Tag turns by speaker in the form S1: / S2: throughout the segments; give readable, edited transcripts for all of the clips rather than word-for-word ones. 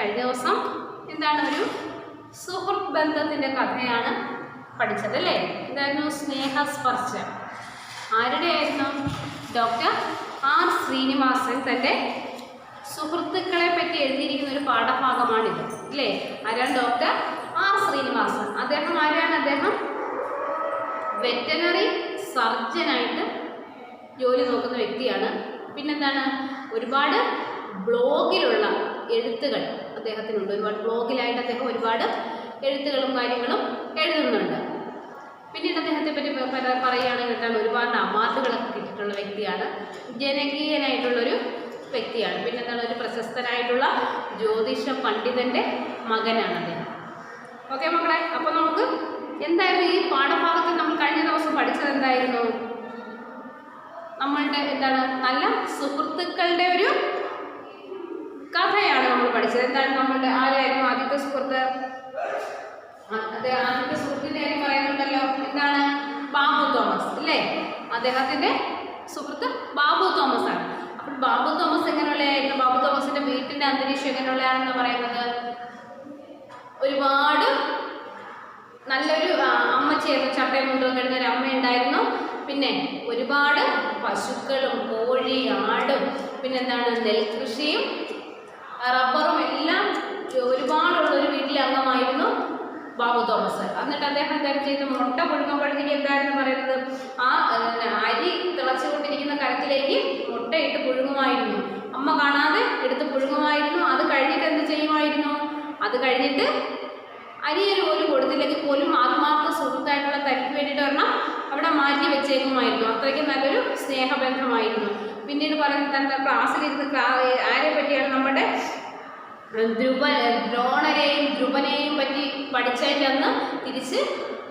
S1: കഴിഞ്ഞ ദിവസം എന്താണ് ഒരു സുഹൃത്ത് ബന്ധത്തിൻ്റെ കഥയാണ് പഠിച്ചത് അല്ലേ? എന്തായിരുന്നു? സ്നേഹസ്പർശം. ആരുടെ ആയിരുന്നു? ഡോക്ടർ ആർ ശ്രീനിവാസൻ തൻ്റെ സുഹൃത്തുക്കളെ പറ്റി എഴുതിയിരിക്കുന്ന ഒരു പാഠഭാഗമാണിത് അല്ലേ? ആരാണ്? Doctor R Sreenivasan. അദ്ദേഹം ആരാണ്? അദ്ദേഹം വെറ്റനറി സർജനായിട്ട് ജോലി നോക്കുന്ന വ്യക്തിയാണ്. പിന്നെന്താണ്? ഒരുപാട് ബ്ലോഗിലുള്ള എഴുത്തുകൾ അദ്ദേഹത്തിനുണ്ട്. ഒരുപാട് ബ്ലോഗിലായിട്ട് അദ്ദേഹം ഒരുപാട് എഴുത്തുകളും കാര്യങ്ങളും എഴുതുന്നുണ്ട്. പിന്നീട് അദ്ദേഹത്തെ പറ്റി പറയുകയാണെങ്കിൽ എന്താണ്? ഒരുപാട് അവാർഡുകളൊക്കെ കിട്ടിയിട്ടുള്ള വ്യക്തിയാണ്. ജനകീയനായിട്ടുള്ളൊരു വ്യക്തിയാണ്. പിന്നെന്താണ്? ഒരു പ്രശസ്തനായിട്ടുള്ള ജ്യോതിഷ പണ്ഡിതൻ്റെ മകനാണ് അദ്ദേഹം. ഓക്കെ മക്കളെ, അപ്പോൾ നമുക്ക് എന്തായിരുന്നു ഈ പാഠഭാഗത്തിൽ നമ്മൾ കഴിഞ്ഞ ദിവസം പഠിച്ചത്? എന്തായിരുന്നു? നമ്മളുടെ എന്താണ് നല്ല സുഹൃത്തുക്കളുടെ ഒരു കഥയാണ് നമ്മൾ പഠിച്ചത്. എന്താണ് നമ്മളുടെ ആരായിരുന്നു ആദ്യത്തെ സുഹൃത്ത്? ആദ്യത്തെ സുഹൃത്തിൻ്റെ കാര്യം പറയുന്നുണ്ടല്ലോ. എന്താണ്? ബാബു തോമസ് അല്ലേ? അദ്ദേഹത്തിൻ്റെ സുഹൃത്ത് ബാബു തോമസ് ആണ്. അപ്പോൾ ബാബു തോമസ് എങ്ങനെയുള്ളതായിരുന്നു? ബാബു തോമസിൻ്റെ വീട്ടിൻ്റെ അന്തരീക്ഷം എങ്ങനെയുള്ളതാണെന്ന് പറയുന്നത് ഒരുപാട് നല്ലൊരു അമ്മച്ചായിരുന്നു. ചട്ടയും മുണ്ടും കിടന്ന ഒരു അമ്മയുണ്ടായിരുന്നു. പിന്നെ ഒരുപാട് പശുക്കളും കോഴി ആടും പിന്നെന്താണ് നെൽകൃഷിയും റബ്ബറും എല്ലാം ഒരുപാടുള്ളൊരു വീട്ടിലെ അംഗമായിരുന്നു ബാബു തോമസ്. എന്നിട്ട് അദ്ദേഹം എന്തായാലും ചെയ്ത് മുട്ട പുഴുങ്ങുമ്പോഴത്തേക്ക് എന്തായിരുന്നു പറയുന്നത്? ആ അരി തിളച്ചുകൊണ്ടിരിക്കുന്ന കരത്തിലേക്ക് മുട്ടയിട്ട് പുഴുങ്ങുമായിരുന്നു. അമ്മ കാണാതെ എടുത്ത് പുഴുങ്ങുമായിരുന്നു. അത് കഴിഞ്ഞിട്ട് എന്ത് ചെയ്യുമായിരുന്നു? അത് കഴിഞ്ഞിട്ട് അരിയൊരു പോലും കൊടുത്തില്ലെങ്കിൽ പോലും ആത്മാർത്ഥ സുഹൃത്തായിട്ടുള്ള തനിക്ക് വേണ്ടിയിട്ട് പറഞ്ഞാൽ അവിടെ മാറ്റി വെച്ചേക്കുമായിരുന്നു. അത്രയ്ക്ക് നല്ലൊരു സ്നേഹബന്ധമായിരുന്നു. പിന്നീട് പറയുന്നത് എന്താ? ക്ലാസ്സിലിരുന്ന് ആരെ പറ്റിയാണ്? നമ്മുടെ ദ്രോണരെയും ധ്രുവനെയും പറ്റി പഠിച്ചതിൻ്റെ അന്ന് തിരിച്ച്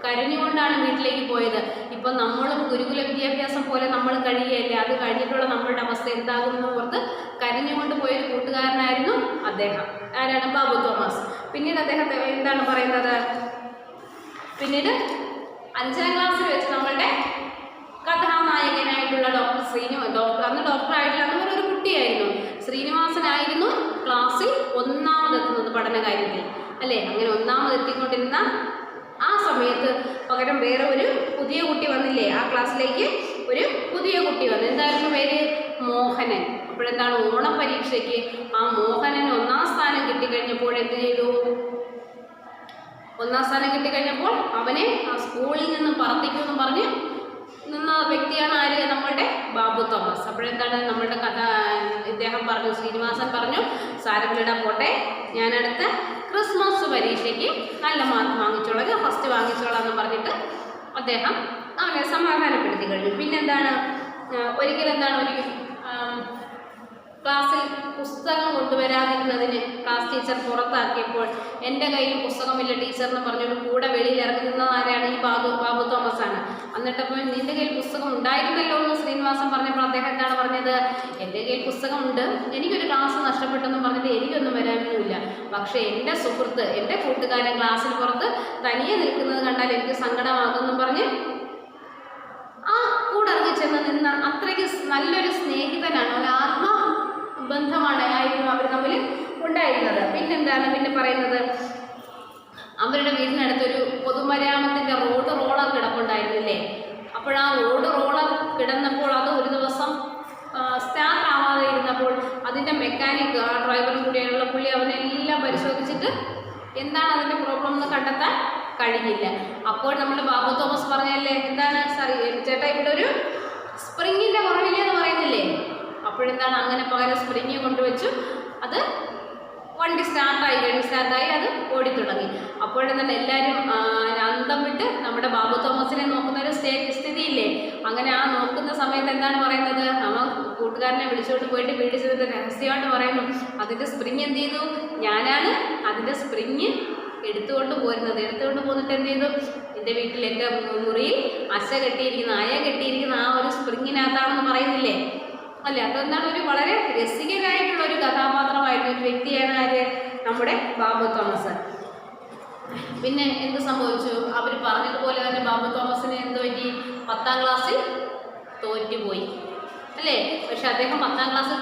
S1: കരഞ്ഞുകൊണ്ടാണ് വീട്ടിലേക്ക് പോയത്. ഇപ്പം നമ്മളും ഗുരുകുല വിദ്യാഭ്യാസം പോലെ നമ്മൾ കഴിയുകയല്ലേ, അത് കഴിഞ്ഞിട്ടുള്ള നമ്മളുടെ അവസ്ഥ എന്താകുമെന്ന് ഓർത്ത് കരഞ്ഞുകൊണ്ട് പോയൊരു കൂട്ടുകാരനായിരുന്നു അദ്ദേഹം. ആരാണ്? ബാബു തോമസ്. പിന്നീട് അദ്ദേഹത്തെ എന്താണ് പറയുന്നത്? പിന്നീട് 5ാം ക്ലാസ്സിൽ വെച്ച് നമ്മളുടെ കഥാനായകനായിട്ടുള്ള ഡോക്ടർ അന്ന് ഡോക്ടറായിട്ടുള്ള അങ്ങനെ ഒരു കുട്ടിയായിരുന്നു ശ്രീനിവാസനായിരുന്നു ക്ലാസ്സിൽ ഒന്നാമതെത്തുന്നത് പഠന കാര്യത്തിൽ അല്ലേ? അങ്ങനെ ഒന്നാമതെത്തിക്കൊണ്ടിരുന്ന ആ സമയത്ത് പകരം വേറെ ഒരു പുതിയ കുട്ടി വന്നില്ലേ? ആ ക്ലാസ്സിലേക്ക് ഒരു പുതിയ കുട്ടി വന്നു. എന്തായിരുന്നു പേര്? മോഹനൻ. അപ്പോഴെന്താണ്? ഓണപ്പരീക്ഷയ്ക്ക് ആ മോഹനന് 1ാം സ്ഥാനം കിട്ടിക്കഴിഞ്ഞപ്പോൾ എന്ത് ചെയ്തു? 1ാം സ്ഥാനം കിട്ടിക്കഴിഞ്ഞപ്പോൾ അവനെ ആ സ്കൂളിൽ നിന്ന് പറത്തിക്കുമെന്ന് പറഞ്ഞ് നിന്ന വ്യക്തിയാണ് ആര്? നമ്മളുടെ ബാബു തോമസ്. അപ്പോഴെന്താണ് നമ്മളുടെ കഥ? ഇദ്ദേഹം പറഞ്ഞു, ശ്രീനിവാസൻ പറഞ്ഞു, സാരമില്ലടാ പോട്ടെ, ഞാനടുത്ത ക്രിസ്മസ് പരീക്ഷയ്ക്ക് നല്ല മാർക്ക് വാങ്ങിച്ചോളാം, ഫസ്റ്റ് വാങ്ങിച്ചോളാം എന്ന് പറഞ്ഞിട്ട് അദ്ദേഹം അവനെ സമാധാനപ്പെടുത്തി കഴിഞ്ഞു. പിന്നെന്താണ്? ഒരിക്കലെന്താണ് ഒരു ക്ലാസ്സിൽ പുസ്തകം കൊണ്ടുവരാതിരുന്നതിന് ക്ലാസ് ടീച്ചർ പുറത്താക്കിയപ്പോൾ എൻ്റെ കയ്യിൽ പുസ്തകമില്ല ടീച്ചർ എന്ന് പറഞ്ഞൊരു കൂടെ വെളിയിൽ ഇറങ്ങി നിന്നത് ആരാണ്? ഈ ബാബു തോമസ് ആണ്. എന്നിട്ടപ്പോൾ നിൻ്റെ കയ്യിൽ പുസ്തകം ഉണ്ടായിരുന്നല്ലോ എന്ന് ശ്രീനിവാസൻ പറഞ്ഞപ്പോൾ അദ്ദേഹം എന്താണ് പറഞ്ഞത്? എൻ്റെ കയ്യിൽ പുസ്തകമുണ്ട്, എനിക്കൊരു ക്ലാസ് നഷ്ടപ്പെട്ടെന്ന് പറഞ്ഞിട്ട് എനിക്കൊന്നും വരാനൊന്നുമില്ല. പക്ഷേ എൻ്റെ സുഹൃത്ത്, എൻ്റെ കൂട്ടുകാരൻ ക്ലാസ്സിൽ പുറത്ത് തനിയെ നിൽക്കുന്നത് കണ്ടാൽ എനിക്ക് സങ്കടമാകുമെന്നും പറഞ്ഞ് ആ കൂടെ ഇറങ്ങി ചെന്ന് നിന്ന അത്രയ്ക്ക് നല്ലൊരു സ്നേഹിതനാണ്, ഒരു ആയിരുന്നു അവർ തമ്മിൽ ഉണ്ടായിരുന്നത്. പിന്നെന്താണ്? പിന്നെ പറയുന്നത് അവരുടെ വീടിനടുത്തൊരു പൊതുമരാമത്തിൻ്റെ റോളർ കിടപ്പുണ്ടായിരുന്നില്ലേ? അപ്പോഴാ റോളർ കിടന്നപ്പോൾ അത് ഒരു ദിവസം സ്റ്റാർട്ട് ആവാതെ ഇരുന്നപ്പോൾ അതിൻ്റെ മെക്കാനിക്, ആ ഡ്രൈവറും കൂടിയുള്ള പുള്ളി അവനെല്ലാം പരിശോധിച്ചിട്ട് എന്താണ് അതിൻ്റെ പ്രോബ്ലം എന്ന് കണ്ടെത്താൻ കഴിഞ്ഞില്ല. അപ്പോൾ നമ്മുടെ ബാബു തോമസ് പറഞ്ഞല്ലേ, എന്താണ് ചേട്ടാ ഇവിടെ ഒരു സ്പ്രിങ്ങിൻ്റെ കുറവില്ലേ എന്ന് പറയുന്നില്ലേ? അപ്പോഴെന്താണ്? അങ്ങനെ പകരം സ്പ്രിങ് കൊണ്ടുവച്ചു. അത് വണ്ടി സ്റ്റാർട്ടായി അത് ഓടിത്തുടങ്ങി. അപ്പോഴെന്താണ് എല്ലാവരും അന്തം വിട്ട് നമ്മുടെ ബാബു തോമസിനെ നോക്കുന്ന ഒരു സ്ഥിതിയില്ലേ? അങ്ങനെ ആ നോക്കുന്ന സമയത്ത് എന്താണ് പറയുന്നത്? നമ്മൾ കൂട്ടുകാരനെ വിളിച്ചുകൊണ്ട് പോയിട്ട് വീട്ടിൽ ചെന്നിട്ട് രഹസ്യമായിട്ട് പറയുന്നു, അതിൻ്റെ സ്പ്രിങ് എന്ത് ചെയ്തു? ഞാനാണ് അതിൻ്റെ സ്പ്രിങ് എടുത്തുകൊണ്ട് പോന്നിട്ട് എന്ത് ചെയ്തു? എൻ്റെ വീട്ടിൽ എൻ്റെ മുറിയിൽ അയ കെട്ടിയിരിക്കുന്ന ആ ഒരു സ്പ്രിങ്ങിനകത്താണെന്ന് പറയുന്നില്ലേ അല്ലേ? അതെന്താണ്? ഒരു വളരെ രസികനായിട്ടുള്ള ഒരു കഥാപാത്രമായിരുന്നു, ഒരു വ്യക്തിയാണ് ആര്? നമ്മുടെ ബാബു തോമസ്. പിന്നെ എന്ത് സംഭവിച്ചു? അവർ പറഞ്ഞതുപോലെ തന്നെ ബാബു തോമസിന് എന്ത് പറ്റി? 10ാം ക്ലാസ്സിൽ തോറ്റുപോയി അല്ലേ? പക്ഷെ അദ്ദേഹം 10ാം ക്ലാസ്സിൽ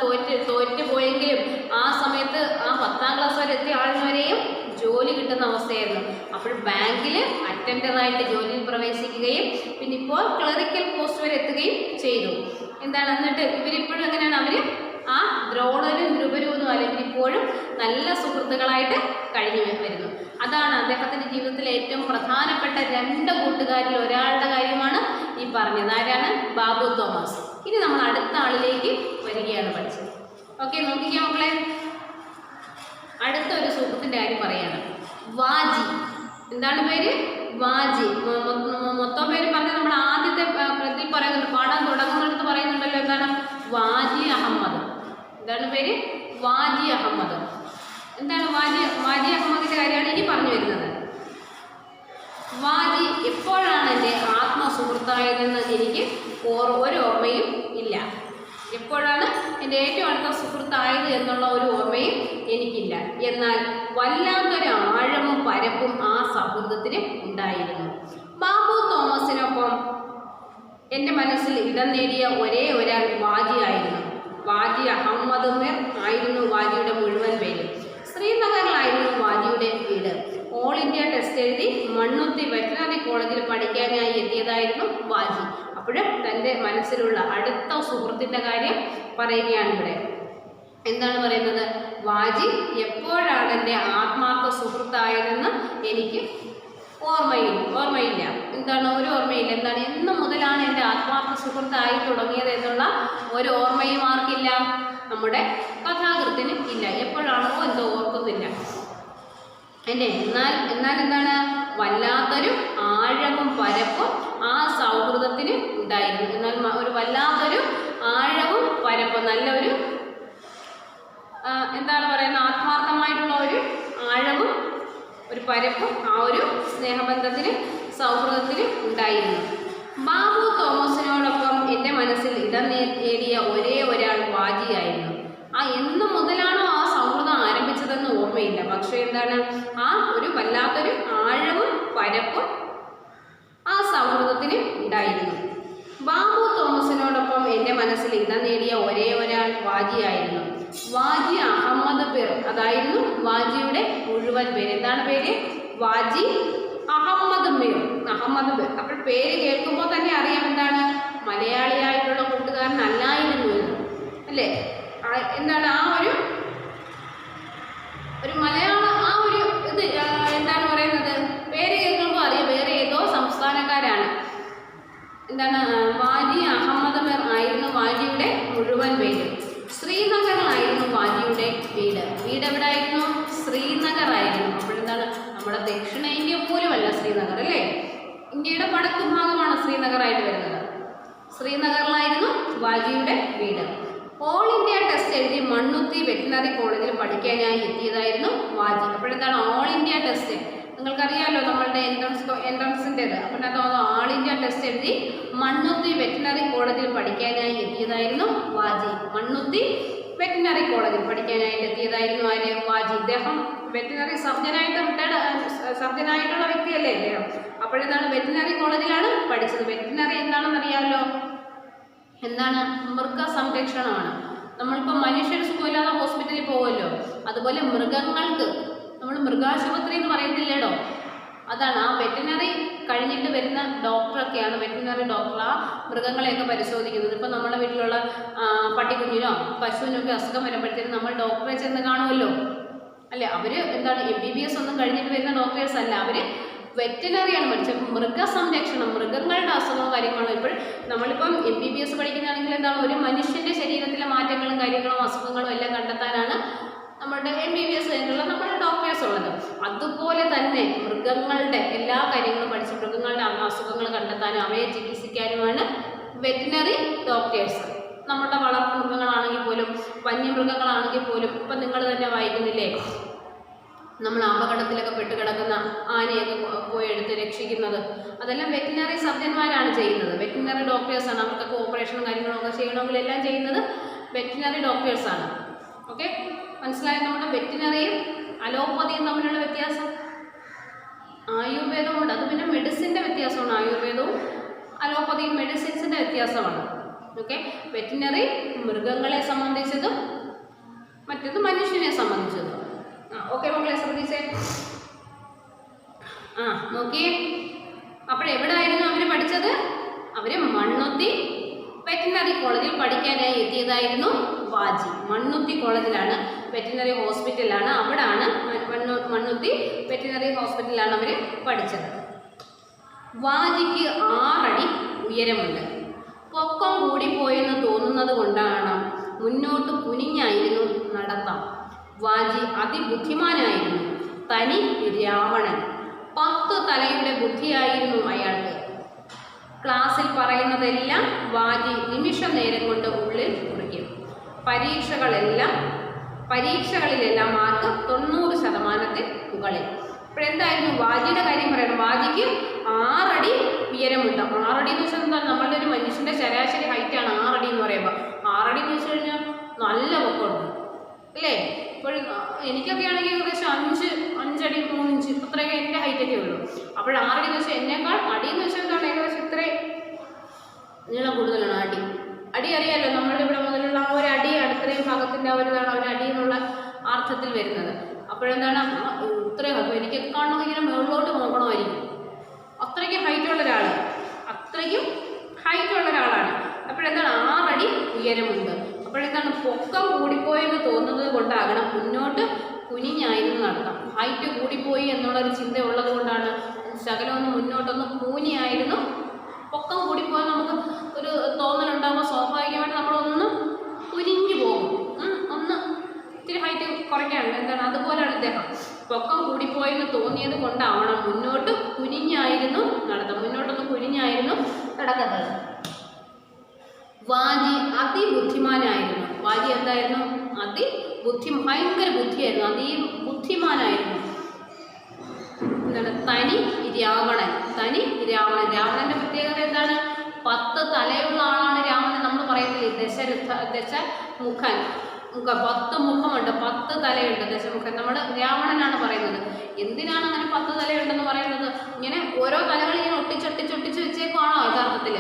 S1: തോറ്റുപോയെങ്കിലും ആ സമയത്ത് അവർക്ക് ആ 10ാം ക്ലാസ് വരെ എത്തിയ ആളിനുവരെയും ജോലി കിട്ടുന്ന അവസ്ഥയായിരുന്നു. അപ്പോൾ ബാങ്കിൽ അറ്റൻഡറായിട്ട് ജോലിയിൽ പ്രവേശിക്കുകയും പിന്നെ ഇപ്പോൾ ക്ലറിക്കൽ പോസ്റ്റ് വരെ എത്തുകയും ചെയ്തു. എന്താണ് എന്നിട്ട് ഇവരിപ്പോഴും എങ്ങനെയാണ് അവർ ആ ദ്രോണരും ധ്രുവരും അല്ലെങ്കിൽ ഇപ്പോഴും നല്ല സുഹൃത്തുക്കളായിട്ട് കഴിഞ്ഞു വരുന്നു. അതാണ് അദ്ദേഹത്തിൻ്റെ ജീവിതത്തിലെ ഏറ്റവും പ്രധാനപ്പെട്ട 2 കൂട്ടുകാരിൽ ഒരാളുടെ കാര്യമാണ് ഈ പറഞ്ഞത്. ആരാണ്? ബാബു തോമസ്. ഇനി നമ്മൾ അടുത്ത ആളിലേക്ക് വരികയാണ് പഠിച്ചത്. ഓക്കെ, നോക്കിക്കോ മക്കളെ. അടുത്ത ഒരു സുഹൃത്തിൻ്റെ കാര്യം പറയാണ്. വാജി. എന്താണ് പേര്? വാജി. മൊത്തം പേര് പറഞ്ഞ് നമ്മൾ ആദ്യത്തെ പ്രതിൽ പറയുന്നുണ്ട്, പാടാൻ തുടങ്ങുന്നിടത്ത് പറയുന്നുണ്ടല്ലോ. എന്താണ്? വാജി അഹമ്മദ്. എന്താണ് പേര്? വാജി അഹമ്മദ്. എന്താണ് വാജി അഹമ്മദിൻ്റെ കാര്യമാണ് ഇനി പറഞ്ഞു വരുന്നത്. വാജി എപ്പോഴാണ് എൻ്റെ ആത്മസുഹൃത്തായതെന്ന് എനിക്ക് ഒരു ഓർമ്മയും ഇല്ല. എപ്പോഴാണ് എൻ്റെ ഏറ്റവും അടുത്ത സുഹൃത്തായത് എന്നുള്ള ഒരു ഓർമ്മയും എനിക്കില്ല. എന്നാൽ വല്ലാത്തൊരു ആഴവും പരപ്പും ആ സൗഹൃദത്തിന് ഉണ്ടായിരുന്നു. ബാബു തോമസിനൊപ്പം എൻ്റെ മനസ്സിൽ ഇടം നേടിയ ഒരേ ഒരാൾ വാജിയായിരുന്നു. വാജി അഹമ്മദ് മിർ ആയിരുന്നു വാജിയുടെ മുഴുവൻ പേര്. ശ്രീനഗറിലായിരുന്നു വാജിയുടെ വീട്. ഓൾ ഇന്ത്യ ടെസ്റ്റ് എഴുതി മണ്ണുത്തി വെറ്ററിനറി കോളേജിൽ പഠിക്കാനായി എത്തിയതായിരുന്നു വാജി. അപ്പോഴും തൻ്റെ മനസ്സിലുള്ള അടുത്ത സുഹൃത്തിൻ്റെ കാര്യം പറയുകയാണ് ഇവിടെ. എന്താണ് പറയുന്നത്? വാജി എപ്പോഴാണ് എൻ്റെ ആത്മാർത്ഥ സുഹൃത്തായതെന്ന് എനിക്ക് ഓർമ്മയില്ല. എന്താണ്? ഒരു ഓർമ്മയില്ല. എന്താണ്? എന്ന് മുതലാണ് എൻ്റെ ആത്മാർത്ഥ സുഹൃത്തായി തുടങ്ങിയത് എന്നുള്ള ഒരു ഓർമ്മയും ആർക്കില്ല? നമ്മുടെ കഥാകൃത്തിന് ഇല്ല. എപ്പോഴാണോ എന്തോ ഓർക്കുന്നില്ല. എന്നാൽ എന്താണ്? വല്ലാത്തൊരു ആഴവും പരപ്പും ആ സൗഹൃദത്തിന് ഉണ്ടായിരുന്നു. എന്നാൽ ഒരു വല്ലാത്തൊരു ആഴവും പരപ്പും, നല്ലൊരു എന്താണ് പറയുന്നത്, ആത്മാർത്ഥമായിട്ടുള്ള ഒരു ആഴവും ഒരു പരപ്പും ആ ഒരു സ്നേഹബന്ധത്തിന് സൗഹൃദത്തിന് ഉണ്ടായിരുന്നു. ബാബു തോമസിനോടൊപ്പം എൻ്റെ മനസ്സിൽ ഇടം നേടിയ ഒരേ ഒരാൾ വാജിയായിരുന്നു. എന്ന് മുതലാണോ ആ സൗഹൃദം ആരംഭിച്ചതെന്ന് ഓർമ്മയില്ല. പക്ഷേ എന്താണ്? ആ ഒരു വല്ലാത്തൊരു ആഴവും പരപ്പും ആ സൗഹൃദത്തിന് ഉണ്ടായിരുന്നു. ബാബു തോമസിനോടൊപ്പം എൻ്റെ മനസ്സിൽ ഇടം നേടിയ ഒരേ ഒരാൾ വാജിയായിരുന്നു. വാജി അഹമ്മദ് മിർ അതായിരുന്നു വാജിയുടെ മുഴുവൻ പേര്. എന്താണ് പേര്? വാജി അഹമ്മദ് മിർ. അപ്പോൾ പേര് കേൾക്കുമ്പോൾ തന്നെ അറിയാം എന്താണ്? മലയാളിയായിട്ടുള്ള കൂട്ടുകാരനല്ലായിരുന്നു എന്ന്, അല്ലേ? എന്താണ് ആ ഒരു മലയാള ആ ഒരു ഇത് എന്താണ് പറയുന്നത്? പേര് കേൾക്കുമ്പോൾ അറിയാം വേറെ ഏതോ സംസ്ഥാനക്കാരാണ്. എന്താണ്? വാജി അഹമ്മദ് മിർ ആയിരുന്നു വാജിയുടെ മുഴുവൻ പേര്. ശ്രീനഗറിലായിരുന്നു വാജിയുടെ വീട്. വീട് എവിടെയായിരുന്നു? ശ്രീനഗറായിരുന്നു. അപ്പോഴെന്താണ്? നമ്മുടെ ദക്ഷിണേന്ത്യ പോലുമല്ല ശ്രീനഗർ, അല്ലേ? ഇന്ത്യയുടെ വടക്കു ഭാഗമാണ് ശ്രീനഗറായിട്ട് വരുന്നത്. ശ്രീനഗറിലായിരുന്നു വാജിയുടെ വീട്. ഓൾ ഇന്ത്യ ടെസ്റ്റ് എഴുതി മണ്ണുത്തി വെറ്റിനറി കോളേജിൽ പഠിക്കാനായി എത്തിയതായിരുന്നു വാജി. അപ്പോഴെന്താണ്? ഓൾ ഇന്ത്യ ടെസ്റ്റ് നിങ്ങൾക്കറിയാമല്ലോ, നമ്മളുടെ എൻട്രൻസിൻ്റെത്. അപ്പോൾ അത് ഓൾ ഇന്ത്യ ടെസ്റ്റ് എഴുതി മണ്ണുത്തി വെറ്റിനറി കോളേജിൽ പഠിക്കാനായി എത്തിയതായിരുന്നു വാജി. മണ്ണുത്തി വെറ്റിനറി കോളേജിൽ പഠിക്കാനായിട്ട് എത്തിയതായിരുന്നു ആര്? വാജി. ഇദ്ദേഹം വെറ്റിനറി സർജനായിട്ടുള്ള വ്യക്തിയല്ലേ ഇദ്ദേഹം. അപ്പോഴെന്താണ്? വെറ്റിനറി കോളേജിലാണ് പഠിച്ചത്. വെറ്റിനറി എന്താണെന്ന് അറിയാമല്ലോ. എന്താണ്? മൃഗസംരക്ഷണമാണ്. നമ്മളിപ്പോൾ മനുഷ്യർ സുഖമില്ലാതെ ഹോസ്പിറ്റലിൽ പോകുമല്ലോ, അതുപോലെ മൃഗങ്ങൾക്ക് നമ്മൾ മൃഗാശുപത്രി എന്ന് പറയത്തില്ലേടോ, അതാണ്. ആ വെറ്റിനറി കഴിഞ്ഞിട്ട് വരുന്ന ഡോക്ടറൊക്കെയാണ് വെറ്റിനറി ഡോക്ടർ ആ മൃഗങ്ങളെയൊക്കെ പരിശോധിക്കുന്നത്. ഇപ്പോൾ നമ്മുടെ വീട്ടിലുള്ള പട്ടിക്കുഞ്ഞിനോ പശുവിനൊക്കെ അസുഖം വരുമ്പോഴത്തേനും നമ്മൾ ഡോക്ടറെ ചെന്ന് കാണുമല്ലോ, അല്ലേ? അവർ എന്താണ് MBBS ഒന്നും കഴിഞ്ഞിട്ട് വരുന്ന ഡോക്ടേഴ്സ് അല്ല, അവർ വെറ്റിനറിയാണ് പഠിച്ചത്. മൃഗസംരക്ഷണം, മൃഗങ്ങളുടെ അസുഖവും കാര്യങ്ങളും. ഇപ്പോൾ നമ്മളിപ്പം MBBS പഠിക്കുന്നതാണെങ്കിൽ എന്താണ്? ഒരു മനുഷ്യൻ്റെ ശരീരത്തിലെ മാറ്റങ്ങളും കാര്യങ്ങളും അസുഖങ്ങളും എല്ലാം കണ്ടെത്താനാണ് നമ്മുടെ MBBS കഴിഞ്ഞുള്ള നമ്മുടെ ഡോക്ടേഴ്സ് ഉള്ളത്. അതുപോലെ തന്നെ മൃഗങ്ങളുടെ എല്ലാ കാര്യങ്ങളും പഠിച്ച് മൃഗങ്ങളുടെ അസുഖങ്ങൾ കണ്ടെത്താനും അവയെ ചികിത്സിക്കാനുമാണ് വെറ്റിനറി ഡോക്ടേഴ്സ്. നമ്മുടെ വളർത്തു മൃഗങ്ങളാണെങ്കിൽ പോലും വന്യമൃഗങ്ങളാണെങ്കിൽ പോലും ഇപ്പം നിങ്ങൾ തന്നെ വായിക്കുന്നില്ലേ, നമ്മൾ അപകടത്തിലൊക്കെ പെട്ട് കിടക്കുന്ന ആനയൊക്കെ പോയി എടുത്ത് രക്ഷിക്കുന്നത്, അതെല്ലാം വെറ്റിനറി സർജന്മാരാണ് ചെയ്യുന്നത്. വെറ്റിനറി ഡോക്ടേഴ്സാണ്. അവർക്കൊക്കെ ഓപ്പറേഷനും കാര്യങ്ങളൊക്കെ ചെയ്യണമെങ്കിൽ എല്ലാം ചെയ്യുന്നത് വെറ്റിനറി ഡോക്ടേഴ്സാണ്. ഓക്കെ, മനസ്സിലായത്? നമ്മുടെ വെറ്റിനറിയും അലോപ്പതിയും തമ്മിലുള്ള വ്യത്യാസം. ആയുർവേദമുണ്ട്, അത് പിന്നെ മെഡിസിൻ്റെ വ്യത്യാസമാണ്. ആയുർവേദവും അലോപ്പതിയും മെഡിസിൻസിൻ്റെ വ്യത്യാസമാണ്. ഓക്കെ, വെറ്റിനറി മൃഗങ്ങളെ സംബന്ധിച്ചതും മറ്റത് മനുഷ്യനെ സംബന്ധിച്ചതും. നോക്കിയേ. അപ്പോഴെവിടായിരുന്നു അവർ പഠിച്ചത്? അവർ മണ്ണുത്തി വെറ്റിനറി കോളേജിൽ പഠിക്കാനായി എത്തിയതായിരുന്നു വാജി. മണ്ണുത്തി കോളേജിലാണ്, വെറ്റിനറി ഹോസ്പിറ്റലാണ്, അവിടാണ് മണ്ണുത്തി വെറ്റിനറി ഹോസ്പിറ്റലിലാണ് അവർ പഠിച്ചത്. വാജിക്ക് 6 അടി ഉയരമുണ്ട്. പൊക്കം കൂടിപ്പോയെന്ന് തോന്നുന്നത് കൊണ്ടാണ് മുന്നോട്ട് കുനിഞ്ഞായിരുന്നു നടത്തം. വാജി അതിബുദ്ധിമാനായിരുന്നു. തനി രാവണൻ. 10 തലയുടെ ബുദ്ധിയായിരുന്നു അയാൾക്ക്. ക്ലാസ്സിൽ പറയുന്നതെല്ലാം വാജി നിമിഷ നേരം കൊണ്ട് ഉള്ളിൽ കുറിക്കും. പരീക്ഷകളിലെല്ലാം മാർക്ക് 90% മുകളിൽ. ഇപ്പോഴെന്തായിരുന്നു വാജിയുടെ കാര്യം പറയണം. വാജിക്ക് 6 അടി ഉയരമുണ്ട്. 6 അടി എന്ന് വെച്ചാൽ എന്താ? നമ്മളുടെ ഒരു മനുഷ്യൻ്റെ ശരാശരി ഹൈറ്റാണ് 6 അടി എന്ന് പറയുമ്പോൾ. 6 അടി എന്ന് വെച്ച് കഴിഞ്ഞാൽ നല്ല പൊക്കമുണ്ട് അല്ലേ? ഇപ്പോഴും എനിക്കൊക്കെ ആണെങ്കിൽ ഏകദേശം 5 അടി 3 ഇഞ്ച് അത്രയൊക്കെ എൻ്റെ ഹൈറ്റൊക്കെ ഉള്ളൂ. അപ്പോൾ 6 അടി എന്ന് വെച്ചാൽ എന്നേക്കാൾ അടി എന്ന് വെച്ചാൽ എന്താണ്? ഏകദേശം ഇത്രയും നീളം കൂടുതലാണ് അടി അറിയാമല്ലോ. നമ്മളുടെ ഇവിടെ മുതലുള്ള ആ ഒരു അടി അടുത്തയും ഭാഗത്തിൻ്റെ ആ ഒരു ഇതാണ് ഒരു അടി എന്നുള്ള അർത്ഥത്തിൽ വരുന്നത്. അപ്പോഴെന്താണ് ഇത്രയും അപ്പോൾ എനിക്ക് കാണുമ്പോൾ ഇങ്ങനെ മുകളിലോട്ട് നോക്കണമായിരിക്കും. അത്രയ്ക്കും ഹൈറ്റുള്ള ഒരാളാണ്. അപ്പോഴെന്താണ് 6 അടി ഉയരമുണ്ട്. അപ്പോഴെന്താണ് പൊക്കം കൂടിപ്പോയെന്ന് തോന്നുന്നത് കൊണ്ടാകണം മുന്നോട്ട് കുനിഞ്ഞായിരുന്നു നടത്തം. ഹൈറ്റ് കൂടിപ്പോയി എന്നുള്ളൊരു ചിന്ത ഉള്ളത് കൊണ്ടാണ് ശകലമൊന്ന് മുന്നോട്ടൊന്ന് കൂനിയായിരുന്നു. പൊക്കം കൂടിപ്പോയി നമുക്ക് ഒരു തോന്നലുണ്ടാകുമ്പോൾ സ്വാഭാവികമായിട്ട് നമ്മളൊന്ന് കുനിഞ്ഞു പോകും. ഒന്ന് ഇത്തിരി ഹൈറ്റ് കുറയ്ക്കാനുണ്ട്. എന്താണ്? അതുപോലെയാണ് ഇദ്ദേഹം. പൊക്കം കൂടിപ്പോയെന്ന് തോന്നിയത് കൊണ്ടാവണം മുന്നോട്ട് കുനിഞ്ഞായിരുന്നു നടത്തം. മുന്നോട്ടൊന്ന് കുനിഞ്ഞായിരുന്നു നടക്കുന്നത്. വാജി അതിബുദ്ധിമാനായിരുന്നു. വാജി എന്തായിരുന്നു? ഭയങ്കര ബുദ്ധിയായിരുന്നു. അതിബുദ്ധിമാനായിരുന്നു. എന്താണ്? തനി രാവണൻ. രാവണന്റെ പ്രത്യേകത എന്താണ്? 10 തലയുള്ള ആളാണ് രാവണൻ. നമ്മൾ പറയത്തില്ലേ ദശമുഖൻ. 10 മുഖമുണ്ട്, 10 തലയുണ്ട്, ദശമുഖൻ. നമ്മൾ രാവണനാണ് പറയുന്നത്. എന്തിനാണ് അങ്ങനെ 10 തലയുണ്ടെന്ന് പറയുന്നത്? ഇങ്ങനെ ഓരോ തലകൾ ഇങ്ങനെ ഒട്ടിച്ചൊട്ടിച്ച് വെച്ചേക്കുവാണോ യഥാർത്ഥത്തിൽ?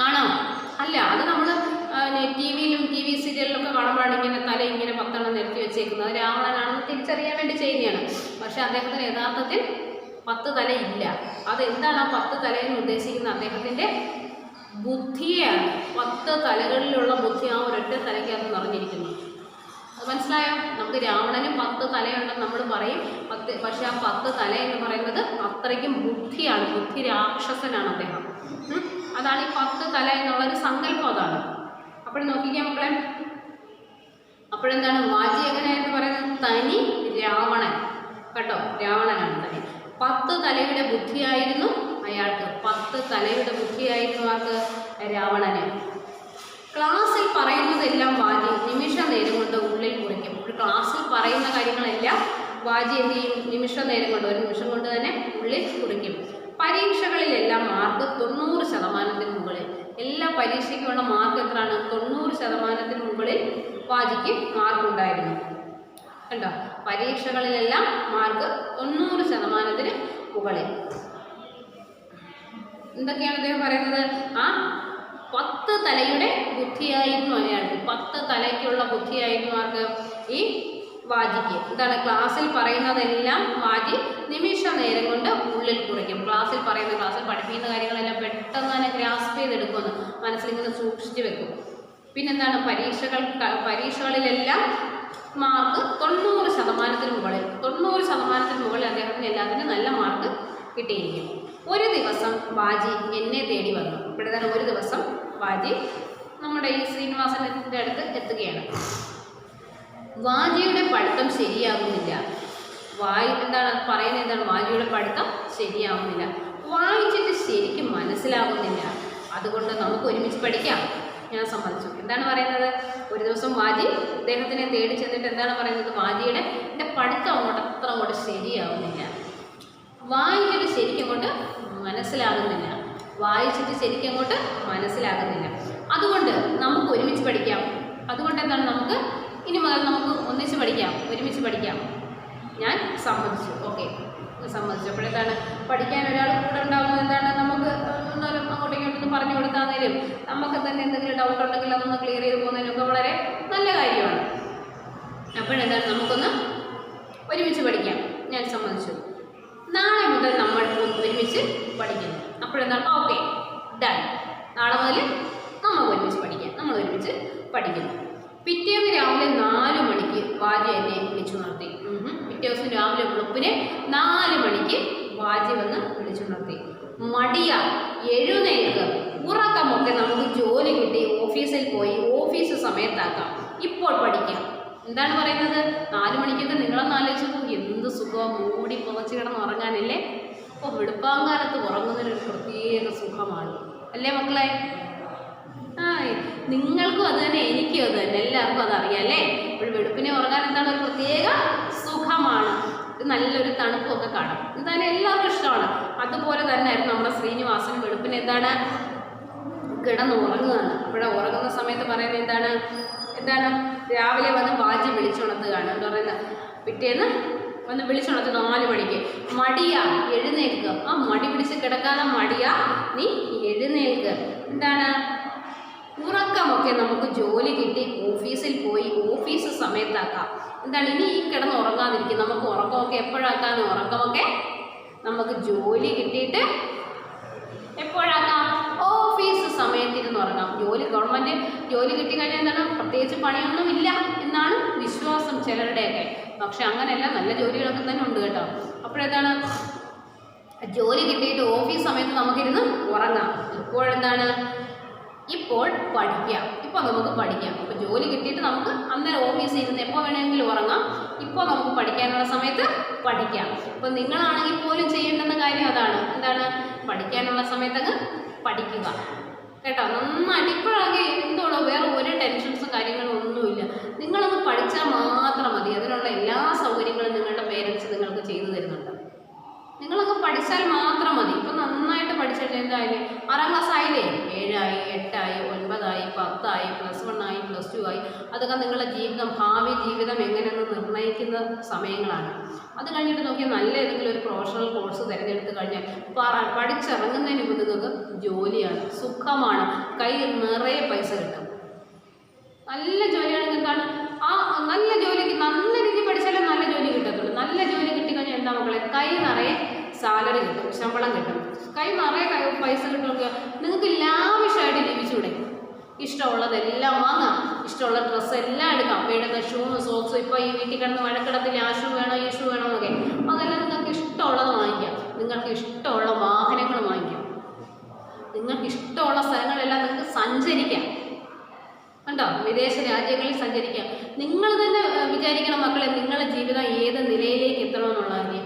S1: ആണോ? അല്ല, അത് നമ്മൾ ടിവിയിലും TV സീരിയലിലൊക്കെ കാണുമ്പോഴാണ് ഇങ്ങനെ തല ഇങ്ങനെ 10 നിരത്തി വെച്ചേക്കുന്നത്. അത് രാവണനാണെന്ന് തിരിച്ചറിയാൻ വേണ്ടി ചെയ്യുന്നതാണ്. പക്ഷെ അദ്ദേഹത്തിന് യഥാർത്ഥത്തിൽ 10 തല ഇല്ല. അതെന്താണ് ആ 10 തലയെന്ന് ഉദ്ദേശിക്കുന്നത്? അദ്ദേഹത്തിൻ്റെ ബുദ്ധിയാണ്. 10 തലകളിലുള്ള ബുദ്ധി ആ ഒരൊറ്റ തലയ്ക്കകത്ത് നിറഞ്ഞിരിക്കുന്നു. അത് മനസ്സിലായോ? നമുക്ക് രാവണന് 10 തലയുണ്ടെന്ന് നമ്മൾ പറയും. പക്ഷെ ആ 10 തല എന്ന് പറയുന്നത് അത്രയ്ക്കും ബുദ്ധിയാണ്. ബുദ്ധി രാക്ഷസനാണ് അദ്ദേഹം. അതാണ് ഈ 10 തല എന്നുള്ളൊരു സങ്കല്പം. അതാണ്. അപ്പോൾ നോക്കിക്കാൻ മക്കളെ, അപ്പോഴെന്താണ് വാജി എങ്ങനെയാണെന്ന് പറയുന്നത്? തനി രാവണൻ. കേട്ടോ, രാവണനാണ് തനി. 10 തലയുടെ ബുദ്ധിയായിരുന്നു അയാൾക്ക്. 10 തലയുടെ ബുദ്ധിയായിരുന്നു ആർക്ക്? രാവണന്. ക്ലാസ്സിൽ പറയുന്നതെല്ലാം വാജി നിമിഷ നേരം കൊണ്ട് ഉള്ളിൽ കുറിക്കും. ഒരു ക്ലാസ്സിൽ പറയുന്ന കാര്യങ്ങളെല്ലാം വാജി എന്ത് ചെയ്യും? നിമിഷ നേരം കൊണ്ട്, ഒരു നിമിഷം കൊണ്ട് തന്നെ ഉള്ളിൽ കുറിക്കും. പരീക്ഷകളിലെല്ലാം മാർക്ക് 90% മുകളിൽ. എല്ലാ പരീക്ഷയ്ക്കുള്ള മാർക്ക് എത്രയാണ്? 90% മുകളിൽ വാജിക്ക് മാർക്കുണ്ടായിരുന്നു. കണ്ടോ? പരീക്ഷകളിലെല്ലാം മാർക്ക് 90% മുകളിൽ. എന്തൊക്കെയാണ് അദ്ദേഹം പറയുന്നത്? 10 തലയുടെ ബുദ്ധിയായിരുന്നു അയാൾക്ക്. 10 തലയ്ക്കുള്ള ബുദ്ധിയായിരുന്നു ആർക്ക്? ഈ വാജിക്ക്. എന്താണ്? ക്ലാസ്സിൽ പറയുന്നതെല്ലാം വാജി നിമിഷ നേരം കൊണ്ട് ഉള്ളിൽ കുറിക്കും. ക്ലാസ്സിൽ പഠിപ്പിക്കുന്ന കാര്യങ്ങളെല്ലാം പെട്ടെന്ന് തന്നെ ഗ്രാസ്പ് ചെയ്തെടുക്കുമെന്ന് മനസ്സിലിങ്ങനെ സൂക്ഷിച്ച് വെക്കും. പിന്നെന്താണ്? പരീക്ഷകളിലെല്ലാം മാർക്ക് 90% മുകളിൽ. 90% മുകളിൽ അദ്ദേഹത്തിന് എല്ലാത്തിനും നല്ല മാർക്ക് കിട്ടിയിരിക്കും. ഒരു ദിവസം വാജി എന്നെ തേടി വന്നു. ഇപ്പോഴത്തെ ഒരു ദിവസം വാജി നമ്മുടെ ഈ ശ്രീനിവാസൻ്റെ അടുത്ത് എത്തുകയാണ്. വാജിയുടെ പഠിത്തം ശരിയാകുന്നില്ല. എന്താണ് പറയുന്നത്? എന്താണ്? വാജിയുടെ പഠിത്തം ശരിയാവുന്നില്ല. വായിച്ചിട്ട് ശരിക്കും മനസ്സിലാകുന്നില്ല. അതുകൊണ്ട് നമുക്ക് ഒരുമിച്ച് പഠിക്കാം. ഞാൻ സമ്മതിച്ചു. എന്താണ് പറയുന്നത്? ഒരു ദിവസം വാജി അദ്ദേഹത്തിനെ തേടി ചെന്നിട്ട് എന്താണ് പറയുന്നത്? വാജിയുടെ എൻ്റെ പഠിത്തം അത്ര അങ്ങോട്ട് ശരിയാവുന്നില്ല. വായിച്ചിട്ട് ശരിക്കും അങ്ങോട്ട് മനസ്സിലാകുന്നില്ല. അതുകൊണ്ട് നമുക്ക് ഒരുമിച്ച് പഠിക്കാം. അതുകൊണ്ട് എന്താണ്? നമുക്ക് ഇനി മുതൽ നമുക്ക് ഒന്നിച്ച് പഠിക്കാം, ഒരുമിച്ച് പഠിക്കാം. ഞാൻ സമ്മതിച്ചു. ഓക്കെ, സമ്മതിച്ചപ്പോഴെന്താണ്? പഠിക്കാൻ ഒരാൾ കൂടെ ഉണ്ടാകുന്നത് എന്താണ്? നമുക്ക് ഒന്നാലും അങ്ങോട്ടും ഇങ്ങോട്ടൊന്ന് പറഞ്ഞു കൊടുത്താന്നേലും നമുക്ക് തന്നെ എന്തെങ്കിലും ഡൗട്ട് ഉണ്ടെങ്കിൽ അതൊന്ന് ക്ലിയർ ചെയ്ത് പോകുന്നതിനൊക്കെ വളരെ നല്ല കാര്യമാണ്. അപ്പോഴെന്താണ്? നമുക്കൊന്ന് ഒരുമിച്ച് പഠിക്കാം. ഞാൻ സമ്മതിച്ചു. നാളെ ഒരുമിച്ച് പഠിക്കുന്നു. അപ്പോഴെന്താണ് ഓക്കെ ഡൺ, നാളെ മുതൽ നമ്മൾ ഒരുമിച്ച് പഠിക്കാം, നമ്മൾ ഒരുമിച്ച് പഠിക്കുന്നു. പിറ്റേന്ന് രാവിലെ 4 മണിക്ക് വാജി എന്നെ വിളിച്ചു നിർത്തി. പിറ്റേ ദിവസം രാവിലെ വെളുപ്പിന് 4 മണിക്ക് വാജി വന്ന് വിളിച്ചു നിർത്തി. മടിയ എഴുന്നേൽക്ക്, ഉറക്കമൊക്കെ നമുക്ക് ജോലി കിട്ടി ഓഫീസിൽ പോയി ഓഫീസ് സമയത്താക്കാം, ഇപ്പോൾ പഠിക്കാം. എന്താണ് പറയുന്നത്? 4 മണിക്കൊക്കെ നിങ്ങളൊന്ന് ആലോചിച്ചു, എന്ത് സുഖം, മൂടി പുതച്ച് കിടന്ന് ഉറങ്ങാനല്ലേ. അപ്പോൾ വെളുപ്പാങ്കാലത്ത് ഉറങ്ങുന്നതിനൊരു പ്രത്യേക സുഖമാണ് അല്ലേ മക്കളെ? നിങ്ങൾക്കും അത് തന്നെ, എനിക്കും അത് തന്നെ, എല്ലാവർക്കും അതറിയാം അല്ലേ. ഇപ്പോൾ വെളുപ്പിനെ ഉറങ്ങാൻ എന്താണ് ഒരു പ്രത്യേക സുഖമാണ്, നല്ലൊരു തണുപ്പൊക്കെ കാണും, എന്തായാലും എല്ലാവർക്കും ഇഷ്ടമാണ്. അതുപോലെ തന്നെ ആയിരുന്നു നമ്മുടെ ശ്രീനിവാസനും വെളുപ്പിന് എന്താണ് കിടന്ന് ഉറങ്ങുകയാണ്. അവിടെ ഉറങ്ങുന്ന സമയത്ത് പറയുന്നത് എന്താണ് രാവിലെ വന്ന് വാജി വിളിച്ചുണർത്തുകയാണ്. എന്താ പറയുന്നത്? പിറ്റേന്ന് വന്ന് വിളിച്ചുണർത്ത് 4 മണിക്ക്. മടിയ എഴുന്നേൽക്കുക, ആ മടി പിടിച്ച് കിടക്കാതെ മടിയ നീ എഴുന്നേൽക്കുക. എന്താണ്? ഉറക്കമൊക്കെ നമുക്ക് ജോലി കിട്ടി ഓഫീസിൽ പോയി ഓഫീസ് സമയത്താക്കാം. എന്താണ്? ഇനി ഈ കിടന്ന് ഉറങ്ങാതിരിക്കും, നമുക്ക് ഉറക്കമൊക്കെ എപ്പോഴാക്കാം? ഉറക്കമൊക്കെ നമുക്ക് ജോലി കിട്ടിയിട്ട് എപ്പോഴാക്കാം? ഓഫീസ് സമയത്തിരുന്ന് ഉറങ്ങാം. ഗവൺമെൻറ് ജോലി കിട്ടിക്കഴിഞ്ഞാൽ എന്താണ്? പ്രത്യേകിച്ച് പണിയൊന്നുമില്ല എന്നാണ് വിശ്വാസം ചിലരുടെയൊക്കെ. പക്ഷെ അങ്ങനെയല്ല, നല്ല ജോലികളൊക്കെ തന്നെ ഉണ്ട് കേട്ടോ. അപ്പോഴെന്താണ്? ജോലി കിട്ടിയിട്ട് ഓഫീസ് സമയത്ത് നമുക്കിരുന്ന് ഉറങ്ങാം. ഇപ്പോഴെന്താണ്? ഇപ്പോൾ പഠിക്കാം, ഇപ്പോൾ നമുക്ക് പഠിക്കാം. ഇപ്പോൾ ജോലി കിട്ടിയിട്ട് നമുക്ക് അന്നേരം ഓഫീസിൽ ഇരുന്ന് എപ്പോൾ വേണമെങ്കിലും ഉറങ്ങാം. ഇപ്പോൾ നമുക്ക് പഠിക്കാനുള്ള സമയത്ത് പഠിക്കാം. ഇപ്പോൾ നിങ്ങളാണെങ്കിൽ പോലും ചെയ്യേണ്ടുന്ന കാര്യം അതാണ്. എന്താണ്? പഠിക്കാനുള്ള സമയത്തൊക്കെ പഠിക്കുക കേട്ടോ. നന്നായിട്ട് ഇപ്പോഴാണെങ്കിൽ എന്തോളോ വേറെ ഒരു ടെൻഷൻസും കാര്യങ്ങളും ഒന്നുമില്ല. നിങ്ങളൊന്ന് പഠിച്ചാൽ മാത്രം മതി. അതിനുള്ള എല്ലാ സൗകര്യങ്ങളും നിങ്ങളുടെ പേരൻസ് നിങ്ങൾക്ക് ചെയ്തു തരുന്നുണ്ട്. നിങ്ങളൊക്കെ പഠിച്ചാൽ മാത്രം മതി. ഇപ്പം നന്നായിട്ട് പഠിച്ചിട്ട് എന്തായാലും 6ാം ക്ലാസ് ആയില്ലേ, 7 ആയി, 8 ആയി, 9 ആയി, 10 ആയി, +1 ആയി, +2 ആയി. അതൊക്കെ നിങ്ങളുടെ ജീവിതം, ഭാവി ജീവിതം എങ്ങനെയെന്ന് നിർണ്ണയിക്കുന്ന സമയങ്ങളാണ്. അത് കഴിഞ്ഞിട്ട് നോക്കിയാൽ നല്ല ഏതെങ്കിലും ഒരു പ്രൊഫഷണൽ കോഴ്സ് തിരഞ്ഞെടുത്ത് കഴിഞ്ഞാൽ പഠിച്ചിറങ്ങുന്നതിന് മുമ്പ് നിങ്ങൾക്ക് ജോലിയാണ്, സുഖമാണ്, കയ്യിൽ നിറയെ പൈസ കിട്ടും. നല്ല ജോലിയാണെങ്കിൽ എന്താണ്? ആ നല്ല ജോലിക്ക് നല്ല രീതിയിൽ പഠിച്ചാലേ നല്ല ജോലി കിട്ടത്തുള്ളൂ. നല്ല ജോലി കിട്ടിക്കഴിഞ്ഞാൽ എന്താ മക്കളെ? കൈ നിറയെ സാലറി കിട്ടും, ശമ്പളം കിട്ടും, കൈ നിറയെ പൈസ കിട്ടുമെങ്കിൽ നിങ്ങൾക്ക് ലാവിഷായിട്ട് ജീവിച്ചൂടെ? ഇഷ്ടമുള്ളതെല്ലാം വാങ്ങാം, ഇഷ്ടമുള്ള ഡ്രസ്സ് എല്ലാം എടുക്കാം, വേണ്ടുന്ന ഷൂവും സോക്സും. ഇപ്പോൾ ഈ വീട്ടിൽ കിടന്ന് മഴക്കിടത്തിൽ ആ ഷൂ വേണോ ഈ ഷൂ വേണോ എന്നൊക്കെ, അതെല്ലാം നിങ്ങൾക്ക് ഇഷ്ടമുള്ളത് വാങ്ങിക്കാം. നിങ്ങൾക്ക് ഇഷ്ടമുള്ള വാഹനങ്ങൾ വാങ്ങിക്കാം, നിങ്ങൾക്ക് ഇഷ്ടമുള്ള സ്ഥലങ്ങളെല്ലാം നിങ്ങൾക്ക് സഞ്ചരിക്കാം. കണ്ടോ? വിദേശ രാജ്യങ്ങളിൽ സഞ്ചരിക്കാം. നിങ്ങൾ തന്നെ വിചാരിക്കണം മക്കളെ, നിങ്ങളുടെ ജീവിതം ഏത് നിലയിലേക്ക് എത്തണമെന്നുള്ളതാണ്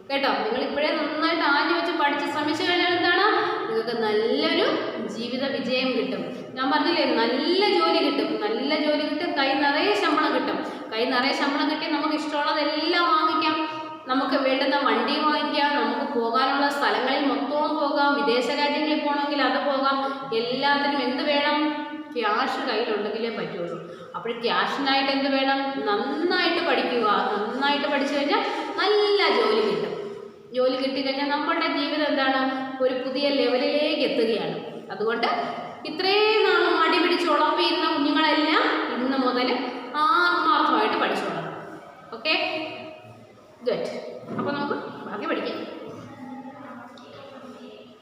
S1: കേട്ടോ. നിങ്ങളിപ്പോഴേ നന്നായിട്ട് ആദ്യം വെച്ച് പഠിച്ച് ശ്രമിച്ചു കഴിഞ്ഞാൽ എന്താണ്? നിങ്ങൾക്ക് നല്ലൊരു ജീവിത വിജയം കിട്ടും. ഞാൻ പറഞ്ഞില്ലേ, നല്ല ജോലി കിട്ടും, നല്ല ജോലി കിട്ടും, കൈ നിറയെ ശമ്പളം കിട്ടും. കൈ നിറയെ ശമ്പളം കിട്ടി നമുക്ക് ഇഷ്ടമുള്ളതെല്ലാം വാങ്ങിക്കാം. നമുക്ക് വേണ്ടുന്ന വണ്ടി വാങ്ങിക്കാം, നമുക്ക് പോകാനുള്ള സ്ഥലങ്ങളിൽ മൊത്തവും പോകാം, വിദേശ രാജ്യങ്ങളിൽ പോകണമെങ്കിൽ അത് പോകാം. എല്ലാത്തിനും എന്ത് വേണം? ക്യാഷ് കയ്യിലുണ്ടെങ്കിലേ പറ്റുള്ളൂ. അപ്പോൾ ക്യാഷിനായിട്ട് എന്ത് വേണം? നന്നായിട്ട് പഠിക്കുക. നന്നായിട്ട് പഠിച്ചു കഴിഞ്ഞാൽ നല്ല ജോലി കിട്ടും. ജോലി കിട്ടിക്കഴിഞ്ഞാൽ നമ്മുടെ ജീവിതം എന്താണ്? ഒരു പുതിയ ലെവലിലേക്ക് എത്തുകയാണ്. അതുകൊണ്ട് ഇത്രയും നാളും മടി പിടിച്ച് ഉളപ്പിയിരുന്ന കുഞ്ഞുങ്ങളെല്ലാം ഇന്ന് മുതൽ ആത്മാർത്ഥമായിട്ട് പഠിച്ചോളാം. Okay, good. അപ്പോൾ നമുക്ക് ബാക്കി പഠിക്കാം.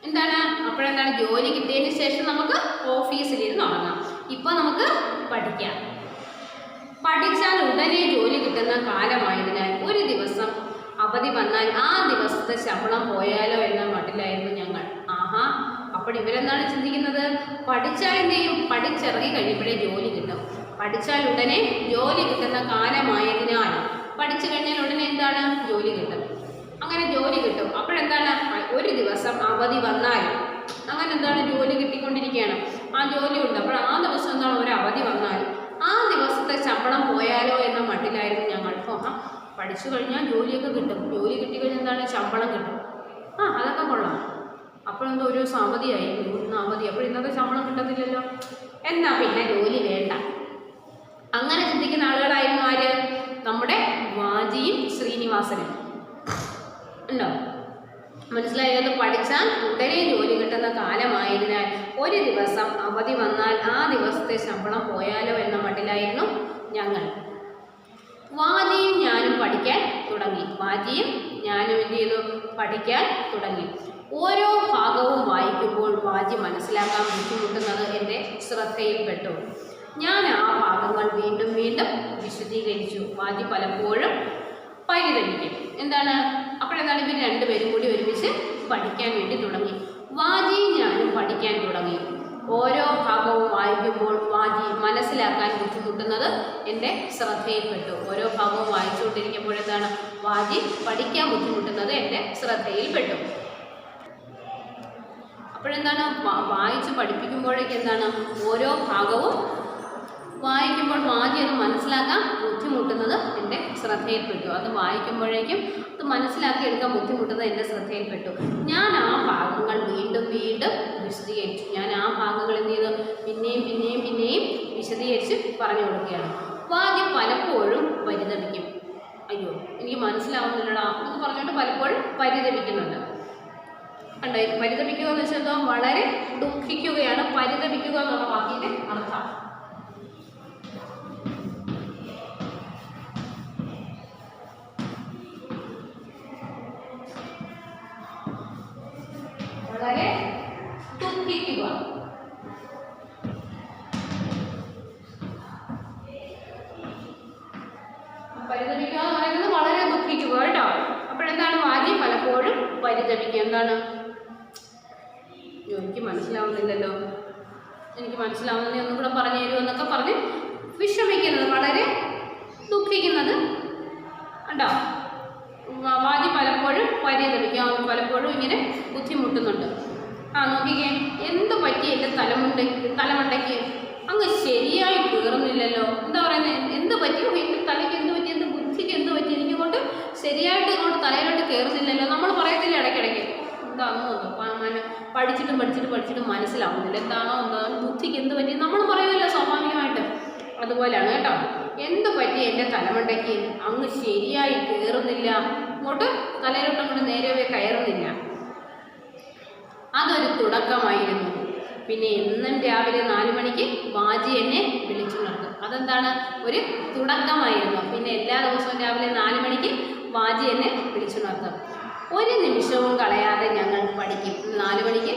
S1: എന്താണ്? അപ്പോഴെന്താണ്? ജോലി കിട്ടിയതിന് ശേഷം നമുക്ക് ഓഫീസിലിരുന്ന് ഉറങ്ങാം. ഇപ്പോൾ നമുക്ക് പഠിക്കാം. പഠിച്ചാൽ ഉടനെ ജോലി കിട്ടുന്ന കാലമായതിനാൽ ഒരു ദിവസം അവധി വന്നാൽ ആ ദിവസത്തെ ശമ്പളം പോയാലോ എന്ന മട്ടിലായിരുന്നു ഞങ്ങൾ. ആഹാ, അപ്പോൾ ഇവരെന്താണ് ചിന്തിക്കുന്നത്? പഠിച്ചാൽ എന്ത് ചെയ്യും? പഠിച്ചിറങ്ങി കഴിയുമ്പോഴേ ജോലി കിട്ടും. പഠിച്ചാൽ ഉടനെ ജോലി കിട്ടുന്ന കാലമായതിനാൽ പഠിച്ചു കഴിഞ്ഞാൽ ഉടനെ എന്താണ്? ജോലി കിട്ടും. അങ്ങനെ ജോലി കിട്ടും. അപ്പോഴെന്താണ്? ഒരു ദിവസം അവധി വന്നാൽ അങ്ങനെ എന്താണ്? ജോലി കിട്ടിക്കൊണ്ടിരിക്കുകയാണ്, ആ ജോലി ഉണ്ട്. അപ്പോൾ ആ ദിവസം എന്താണ്? ഒരു അവധി വന്നാൽ ആ ദിവസത്തെ ശമ്പളം പോയാലോ എന്ന മട്ടിലായിരുന്നു ഞങ്ങൾ. പഠിച്ചു കഴിഞ്ഞാൽ ജോലിയൊക്കെ കിട്ടും, ജോലി കിട്ടിക്കഴിഞ്ഞാൽ എന്താണ്? ശമ്പളം കിട്ടും. അതൊക്കെ കൊള്ളാം. അപ്പോഴെന്തോ ഒരു ദിവസം അവധിയായി, ഇന്ന് അവധി, അപ്പോൾ ഇന്നത്തെ ശമ്പളം കിട്ടത്തില്ലല്ലോ, എന്നാൽ പിന്നെ ജോലി വേണ്ട. അങ്ങനെ ചിന്തിക്കുന്ന ആളുകളായിരുന്നു ആര്? നമ്മുടെ വാജിയും ശ്രീനിവാസനും. ഉണ്ടോ? മനസ്സിലായത്? പഠിച്ചാൽ ഉടനെ ജോലി കിട്ടുന്ന കാലമായതിനാൽ ഒരു ദിവസം അവധി വന്നാൽ ആ ദിവസത്തെ ശമ്പളം പോയാലോ എന്ന മട്ടിലായിരുന്നു ഞങ്ങൾ. വാജിയും ഞാനും പഠിക്കാൻ തുടങ്ങി. വാജിയും ഞാനും എന്ത് ചെയ്തു? പഠിക്കാൻ തുടങ്ങി. ഓരോ ഭാഗവും വായിക്കുമ്പോൾ വാജി മനസ്സിലാക്കാൻ ബുദ്ധിമുട്ടുന്നത് എൻ്റെ ശ്രദ്ധയിൽപ്പെട്ടു. ഞാൻ ആ ഭാഗങ്ങൾ വീണ്ടും വീണ്ടും വിശദീകരിച്ചു. വാജി പലപ്പോഴും പരിതപിക്കും. എന്താണ് അപ്പോഴെന്താണ് ഇവർ രണ്ടുപേരും കൂടി ഒരുമിച്ച് പഠിക്കാൻ വേണ്ടി തുടങ്ങി. വാജിയും ഞാനും പഠിക്കാൻ തുടങ്ങി. ഓരോ ഭാഗവും വായിക്കുമ്പോൾ വാജി മനസ്സിലാക്കാൻ ബുദ്ധിമുട്ടുന്നത് എൻ്റെ ശ്രദ്ധയിൽപ്പെട്ടു. ഓരോ ഭാഗവും വായിച്ചുകൊണ്ടിരിക്കുമ്പോഴെന്താണ് വാജി പഠിക്കാൻ ബുദ്ധിമുട്ടുന്നത് എൻ്റെ ശ്രദ്ധയിൽപ്പെട്ടു. അപ്പോഴെന്താണ് വായിച്ച് പഠിപ്പിക്കുമ്പോഴേക്ക് എന്താണ് ഓരോ ഭാഗവും വായിക്കുമ്പോൾ വാജി അത് മനസ്സിലാക്കാൻ ബുദ്ധിമുട്ടുന്നത് എൻ്റെ ശ്രദ്ധയിൽപ്പെട്ടു. അത് വായിക്കുമ്പോഴേക്കും അത് മനസ്സിലാക്കി എടുക്കാൻ ബുദ്ധിമുട്ടുന്നത് എൻ്റെ ശ്രദ്ധയിൽപ്പെട്ടു. ഞാൻ ആ ഭാഗങ്ങൾ വീണ്ടും വീണ്ടും വിശദീകരിച്ചു. ഞാൻ ആ ഭാഗങ്ങൾ എന്ത് ചെയ്തു പിന്നെയും പിന്നെയും പിന്നെയും വിശദീകരിച്ച് പറഞ്ഞു കൊടുക്കുകയാണ്. വാജി പലപ്പോഴും പരിതപിക്കും. അയ്യോ എനിക്ക് മനസ്സിലാവുന്നില്ലടാ എന്ന് പറഞ്ഞുകൊണ്ട് പലപ്പോഴും പരിതപിക്കുന്നുണ്ട്. കണ്ടോ, പരിതപിക്കുക എന്ന് വെച്ചാൽ വളരെ ദുഃഖിക്കുകയാണ്. പരിതപിക്കുക എന്നുള്ള വാക്കിൻ്റെ അർത്ഥം. വളരെ ദുഃഖിക്കുക. പരിതപിക്കുക എന്ന് പറയുന്നത് വളരെ ദുഃഖിക്കുക കേട്ടോ. അപ്പോഴെന്താണ് വാജി പലപ്പോഴും പരിതപിക്കുക. എന്താണ് എനിക്ക് മനസ്സിലാവുന്നില്ലല്ലോ, എനിക്ക് മനസ്സിലാവുന്നില്ല, ഒന്നും കൂടെ പറഞ്ഞു തരുമോ എന്നൊക്കെ പറഞ്ഞ് വിഷമിക്കുന്നത്, വളരെ ദുഃഖിക്കുന്നത് ഉണ്ടോ. വാജി പലപ്പോഴും പരിതപിക്കും. പലപ്പോഴും ഇങ്ങനെ ബുദ്ധിമുട്ടുന്നുണ്ട്. നോക്കിക്കേ, എന്ത് പറ്റി എൻ്റെ തലമണ്ടയ്ക്ക് അങ്ങ് ശരിയായി കയറുന്നില്ലല്ലോ. എന്താ പറയുന്നത്, എന്ത് പറ്റി എൻ്റെ തലയ്ക്ക് എന്ത് പറ്റി, എൻ്റെ ബുദ്ധിക്ക് എന്ത് പറ്റി, എനിക്കൊണ്ട് ശരിയായിട്ട് ഇങ്ങോട്ട് തലയിലോട്ട് കയറുന്നില്ലല്ലോ. നമ്മൾ പറയത്തില്ല ഇടയ്ക്കിടയ്ക്ക് എന്താണോ പഠിച്ചിട്ട് മനസ്സിലാവുന്നില്ല, എന്താണോ ബുദ്ധിക്ക് എന്ത് പറ്റി നമ്മൾ പറയുമല്ലോ സ്വാഭാവികമായിട്ട്. അതുപോലെയാണ് കേട്ടോ. എന്ത് പറ്റി എൻ്റെ തലമണ്ടയ്ക്ക് അങ്ങ് ശരിയായി കയറുന്നില്ല, ഇങ്ങോട്ട് തലയിലോട്ട് അങ്ങോട്ട് നേരെ കയറുന്നില്ല. അതൊരു തുടക്കമായിരുന്നു. പിന്നെ എന്നും രാവിലെ 4 മണിക്ക് വാജി എന്നെ വിളിച്ചുണർത്തും. അതെന്താണ്, ഒരു തുടക്കമായിരുന്നു. പിന്നെ എല്ലാ ദിവസവും രാവിലെ 4 മണിക്ക് വാജി എന്നെ വിളിച്ചുണർത്തും. ഒരു നിമിഷവും കളയാതെ ഞങ്ങൾ പഠിക്കും. 4 മണിക്ക്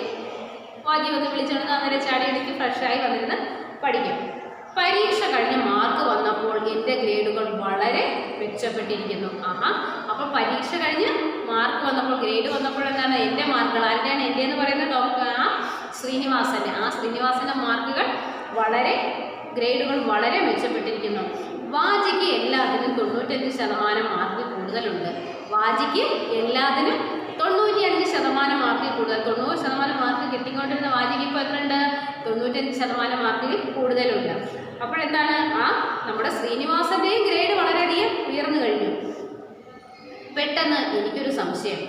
S1: വാജി വന്ന് വിളിച്ചുണർന്ന് അന്നേരം ചാടി എടുത്ത് ഫ്രഷായി വന്നിരുന്ന് പഠിക്കും. പരീക്ഷ കഴിഞ്ഞ് മാർക്ക് വന്നപ്പോൾ എൻ്റെ ഗ്രേഡുകൾ വളരെ മെച്ചപ്പെട്ടിരിക്കുന്നു. അപ്പോൾ പരീക്ഷ കഴിഞ്ഞ് മാർക്ക് വന്നപ്പോൾ, ഗ്രേഡ് വന്നപ്പോൾ എന്താണ് എൻ്റെ മാർക്കുകൾ, ആരുടെയാണ് എൻ്റെ എന്ന് പറയുന്നത് ശ്രീനിവാസൻ്റെ. ശ്രീനിവാസൻ്റെ മാർക്കുകൾ ഗ്രേഡുകൾ വളരെ മെച്ചപ്പെട്ടിരിക്കുന്നു. വാജിക്ക് എല്ലാത്തിനും 95% മാർക്ക് കൂടുതലുണ്ട്. വാജിക്ക് എല്ലാത്തിനും 95% മാർക്കിൽ കൂടുതൽ. 90% മാർക്ക് കിട്ടിക്കൊണ്ടിരുന്ന വാജിക്ക് ഇപ്പോൾ എത്രയുണ്ട്, 95% മാർക്കിൽ കൂടുതലുണ്ട്. അപ്പോഴെന്താണ് നമ്മുടെ ശ്രീനിവാസൻ്റെയും ഗ്രേഡ് വളരെയധികം ഉയർന്നു കഴിഞ്ഞു. പെട്ടെന്ന് എനിക്കൊരു സംശയം,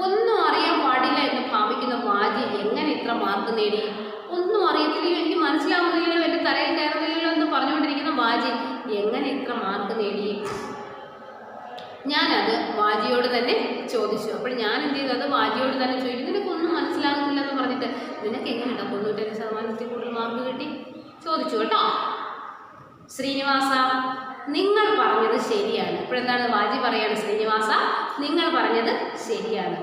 S1: ഒന്നും അറിയാൻ പാടില്ല എന്ന് ഭാവിക്കുന്ന വാജി എങ്ങനെ ഇത്ര മാർക്ക് നേടി? ഒന്നും അറിയത്തില്ലയോ, എനിക്ക് മനസ്സിലാവുന്നില്ലല്ലോ, എൻ്റെ തലയിൽ കയറുന്നില്ലല്ലോ എന്ന് പറഞ്ഞുകൊണ്ടിരിക്കുന്ന വാജി എങ്ങനെ ഇത്ര മാർക്ക് നേടി? ഞാനത് വാജിയോട് തന്നെ ചോദിച്ചു. അപ്പോൾ ഞാൻ എന്ത് ചെയ്തു, അത് വാജിയോട് തന്നെ ചോദിച്ചു. നിനക്കൊന്നും മനസ്സിലാകുന്നില്ല എന്ന് പറഞ്ഞിട്ട് നിനക്ക് എങ്ങനെയുണ്ടോ 95% കൂടുതൽ മാർക്ക് കിട്ടി ചോദിച്ചു കേട്ടോ. ശ്രീനിവാസ, നിങ്ങൾ പറഞ്ഞത് ശരിയാണ്. ഇപ്പോഴെന്താണ് വാജി പറയാണ്, ശ്രീനിവാസ നിങ്ങൾ പറഞ്ഞത് ശരിയാണ്.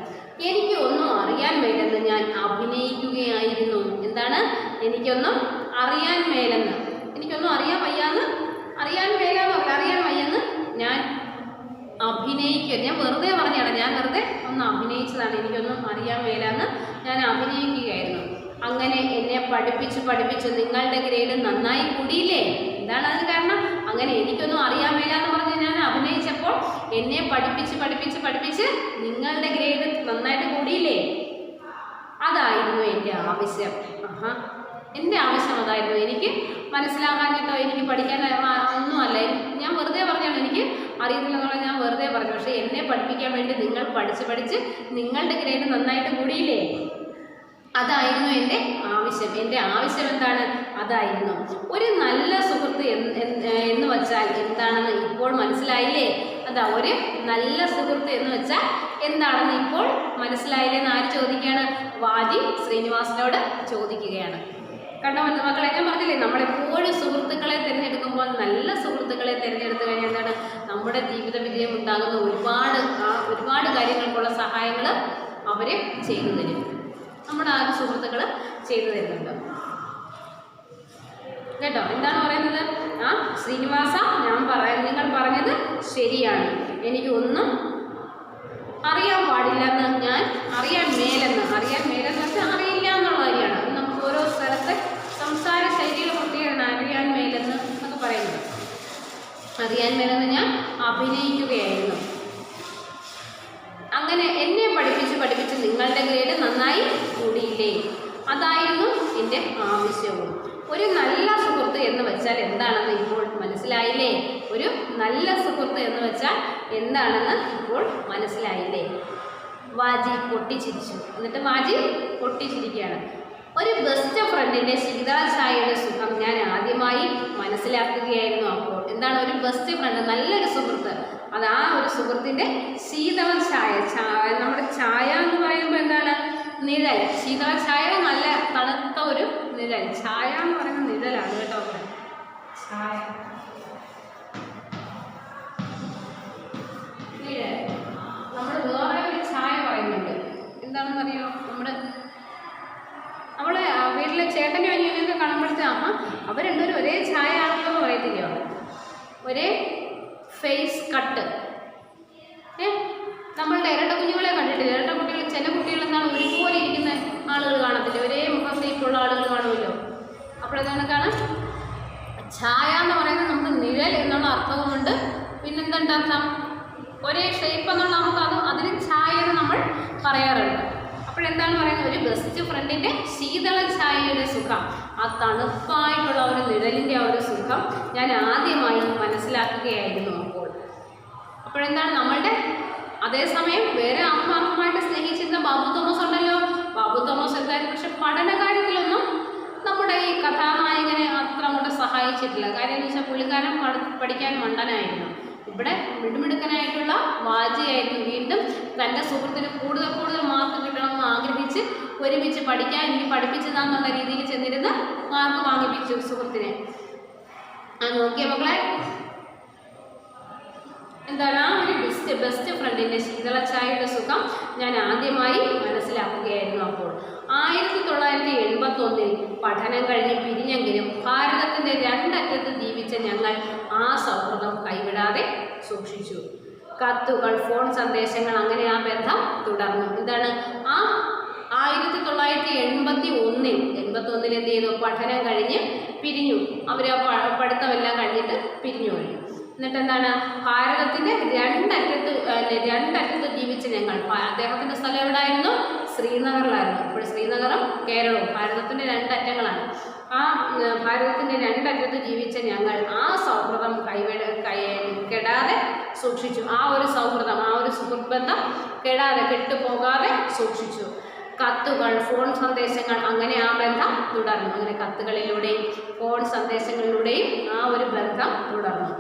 S1: എനിക്ക് ഒന്നും അറിയാൻ മേലെന്ന് ഞാൻ അഭിനയിക്കുകയായിരുന്നു. എന്താണ്, എനിക്കൊന്നും അറിയാൻ മേലെന്ന്, എനിക്കൊന്നും അറിയാൻ വയ്യാന്ന്, അറിയാൻ വയ്യെന്ന് ഞാൻ അഭിനയിക്കുക. ഞാൻ വെറുതെ പറഞ്ഞതാണ്, ഞാൻ വെറുതെ ഒന്ന് അഭിനയിച്ചതാണ്. എനിക്കൊന്നും അറിയാൻ മേലെന്ന് ഞാൻ അഭിനയിക്കുകയായിരുന്നു. അങ്ങനെ എന്നെ പഠിപ്പിച്ച് നിങ്ങളുടെ ഗ്രേഡ് നന്നായി കൂടിയില്ലേ? എന്താണ് അതിന് കാരണം? അങ്ങനെ എനിക്കൊന്നും അറിയാൻ മേലെന്ന് പറഞ്ഞ് ഞാൻ അഭിനയിച്ചപ്പോൾ എന്നെ പഠിപ്പിച്ച് നിങ്ങളുടെ ഗ്രേഡ് നന്നായിട്ട് കൂടിയില്ലേ? അതായിരുന്നു എൻ്റെ ആവശ്യം. എൻ്റെ ആവശ്യം അതായിരുന്നു. എനിക്ക് മനസ്സിലാക്കാൻ കേട്ടോ, എനിക്ക് പഠിക്കാൻ ഒന്നുമല്ല, ഞാൻ വെറുതെ പറഞ്ഞാണ്, എനിക്ക് അറിയത്തില്ലെന്നുള്ള ഞാൻ വെറുതെ പറഞ്ഞു. പക്ഷേ എന്നെ പഠിപ്പിക്കാൻ വേണ്ടി നിങ്ങൾ പഠിച്ച് നിങ്ങളുടെ ഗ്രേഡ് നന്നായിട്ട് കൂടിയില്ലേ? അതായിരുന്നു എൻ്റെ ആവശ്യം. എൻ്റെ ആവശ്യം എന്താണ്? അതായിരുന്നു. ഒരു നല്ല സുഹൃത്ത് എന്ന് വെച്ചാൽ എന്താണെന്ന് ഇപ്പോൾ മനസ്സിലായില്ലേ? ഒരു നല്ല സുഹൃത്ത് എന്ന് വെച്ചാൽ എന്താണെന്ന് ഇപ്പോൾ മനസ്സിലായില്ലേ എന്ന് ആര് ചോദിക്കുകയാണ്? വാജി ശ്രീനിവാസനോട് ചോദിക്കുകയാണ്. കണ്ടോ മക്കളെ, ഞാൻ പറഞ്ഞില്ലേ, നമ്മളെപ്പോഴും സുഹൃത്തുക്കളെ തിരഞ്ഞെടുക്കുമ്പോൾ നല്ല സുഹൃത്തുക്കളെ തിരഞ്ഞെടുത്തു കഴിഞ്ഞാൽ എന്താണ്, നമ്മുടെ ജീവിത വിജയം ഉണ്ടാകുന്ന ഒരുപാട് കാര്യങ്ങൾക്കുള്ള സഹായങ്ങൾ അവർ ചെയ്തു തരും. നമ്മുടെ ആ സുഹൃത്തുക്കൾ ചെയ്തു തരുന്നുണ്ട് കേട്ടോ. എന്താണ് പറയുന്നത്? ആ ശ്രീനിവാസ, നിങ്ങൾ പറഞ്ഞത് ശരിയാണ്, എനിക്ക് ഒന്നും അറിയാൻ പാടില്ലെന്ന്, ഞാൻ അറിയാൻ മേലെന്ന് വെച്ചാൽ അറിയില്ല എന്നുള്ള കാര്യമാണ്. അത് നമുക്ക് ഓരോ സ്ഥലത്തെ സംസാര ശൈലികൾ പ്രത്യേകമാണ്. അറിയാൻ മേലെന്ന് എന്നൊക്കെ പറയുന്നത്. അറിയാൻ മേലെന്ന് ഞാൻ അഭിനയിക്കുകയായിരുന്നു. അങ്ങനെ എന്നെ പഠിപ്പിച്ച് നിങ്ങളുടെ ഗ്രേഡ് നന്നായി കൂടിയില്ലേ? അതായിരുന്നു എൻ്റെ ആവശ്യവും. ഒരു നല്ല സുഹൃത്ത് എന്ന് വെച്ചാൽ എന്താണെന്ന് ഇപ്പോൾ മനസ്സിലായില്ലേ? ഒരു നല്ല സുഹൃത്ത് എന്ന് വെച്ചാൽ എന്താണെന്ന് ഇപ്പോൾ മനസ്സിലായില്ലേ? വാജി പൊട്ടിച്ചിരിച്ചു. എന്നിട്ട് വാജി പൊട്ടിച്ചിരിക്കുകയാണ്. ഒരു ബെസ്റ്റ് ഫ്രണ്ടിൻ്റെ ശീതളഛായയുടെ സുഖം ഞാൻ ആദ്യമായി മനസ്സിലാക്കുകയായിരുന്നു അപ്പോൾ. എന്താണ് ഒരു ബെസ്റ്റ് ഫ്രണ്ട്? നല്ലൊരു സുഹൃത്ത്. അത് ആ ഒരു സുഹൃത്തിൻ്റെ ശീതളഛായ, നമ്മുടെ ചായ എന്ന് പറയുമ്പോൾ എന്താണ്? നിഴൽ. ശീതളഛായ നല്ല തണുത്ത ഒരു നിഴൽ. ചായ എന്ന് പറയുന്ന നിഴലാണ് കേട്ടോ. ചായ നിഴൽ. നമ്മൾ വേറെ ഒരു ചായ പറയുന്നുണ്ട്. എന്താണെന്നറിയോ? നമ്മളെ വീട്ടിലെ ചേട്ടനും അനിയനൊക്കെ കാണുമ്പോഴത്തെ അവർ രണ്ടുപേരും ഒരേ ചായ ആണെന്ന് പറയത്തില്ലയോ? ഒരേ ഫേസ് കട്ട്. നമ്മളുടെ ഇരട്ട കുഞ്ഞുങ്ങളെ കണ്ടിട്ടില്ല? ഇരട്ട കുട്ടികൾ, ചില കുട്ടികൾ എന്താണ് ഒരുപോലെ ഇരിക്കുന്ന ആളുകൾ കാണത്തില്ല, ഒരേ മുഖത്തേക്കുള്ള ആളുകൾ കാണുമല്ലോ. അപ്പോഴെന്താണ് ഛായ എന്ന് പറയുന്നത് നമുക്ക് നിഴൽ എന്നുള്ള അർത്ഥവുമുണ്ട്. പിന്നെന്തുണ്ട് അർത്ഥം? ഒരേ ഷേപ്പ് എന്നുള്ള നമുക്ക് അതിന് ഛായ എന്ന് നമ്മൾ പറയാറുണ്ട്. അപ്പോഴെന്താണ് പറയുന്നത്? ഒരു ബെസ്റ്റ് ഫ്രണ്ടിൻ്റെ ശീതള ഛായയുടെ സുഖം, ആ തണുപ്പായിട്ടുള്ള ഒരു നിഴലിൻ്റെ ആ ഒരു സുഖം ഞാൻ ആദ്യമായി മനസ്സിലാക്കുകയായിരുന്നു അപ്പോഴെന്താണ് നമ്മളുടെ അതേസമയം വേറെ ആത്മാർത്ഥമായിട്ട് സ്നേഹിച്ചിരുന്ന ബാബു തോമസ് ഉണ്ടല്ലോ. ബാബു തോമസ് എന്തായാലും പക്ഷെ പഠനകാര്യത്തിലൊന്നും നമ്മുടെ ഈ കഥാനായകനെ അത്ര അങ്ങോട്ട് സഹായിച്ചിട്ടില്ല. കാര്യം എന്ന് വെച്ചാൽ പുള്ളിക്കാരൻ പഠിക്കാൻ മണ്ടനായിരുന്നു. ഇവിടെ മിടുമിടുക്കനായിട്ടുള്ള വാജിയായിരുന്നു. വീണ്ടും തൻ്റെ സുഹൃത്തിന് കൂടുതൽ മാർക്ക് കിട്ടണമെന്ന് ആഗ്രഹിച്ച് ഒരുമിച്ച് പഠിക്കാൻ ഇനി പഠിപ്പിച്ചതാന്നുള്ള രീതിയിൽ ചെന്നിരുന്ന് മാർക്ക് വാങ്ങിപ്പിച്ചു സുഹൃത്തിനെ. നോക്കിയ മക്കളെ, എന്താണ് ആ ഒരു ബെസ്റ്റ് ഫ്രണ്ടിൻ്റെ ശീതളച്ചായയുടെ സുഖം ഞാൻ ആദ്യമായി മനസ്സിലാക്കുകയായിരുന്നു അപ്പോൾ. 1981 പഠനം കഴിഞ്ഞ് പിരിഞ്ഞെങ്കിലും ഭാരതത്തിൻ്റെ രണ്ടറ്റത്ത് ജീവിച്ച ഞങ്ങൾ ആ സൗഹൃദം കൈവിടാതെ സൂക്ഷിച്ചു. കത്തുകൾ, ഫോൺ സന്ദേശങ്ങൾ, അങ്ങനെ ആ ബന്ധം തുടർന്നു. എന്താണ് ആ 1981 എന്ത് ചെയ്തു? പഠനം കഴിഞ്ഞ് പിരിഞ്ഞു. അവർ പഠിത്തമെല്ലാം കഴിഞ്ഞിട്ട് പിരിഞ്ഞു കഴിഞ്ഞു. എന്നിട്ട് എന്താണ് ഭാരതത്തിൻ്റെ രണ്ടറ്റത്ത് ജീവിച്ച ഞങ്ങൾ. അദ്ദേഹത്തിൻ്റെ സ്ഥലം എവിടെയായിരുന്നു? ശ്രീനഗറിലായിരുന്നു. ഇപ്പോൾ ശ്രീനഗറും കേരളവും ഭാരതത്തിൻ്റെ രണ്ടറ്റങ്ങളാണ്. ആ ഭാരതത്തിൻ്റെ രണ്ടറ്റത്ത് ജീവിച്ച ഞങ്ങൾ ആ സൗഹൃദം കെടാതെ സൂക്ഷിച്ചു. ആ ഒരു സൗഹൃദം, ആ ഒരു സുഹൃത്ത് ബന്ധം കെട്ടുപോകാതെ സൂക്ഷിച്ചു. കത്തുകൾ, ഫോൺ സന്ദേശങ്ങൾ, അങ്ങനെ ആ ബന്ധം തുടർന്നു. അങ്ങനെ കത്തുകളിലൂടെയും ഫോൺ സന്ദേശങ്ങളിലൂടെയും ആ ഒരു ബന്ധം തുടർന്നു.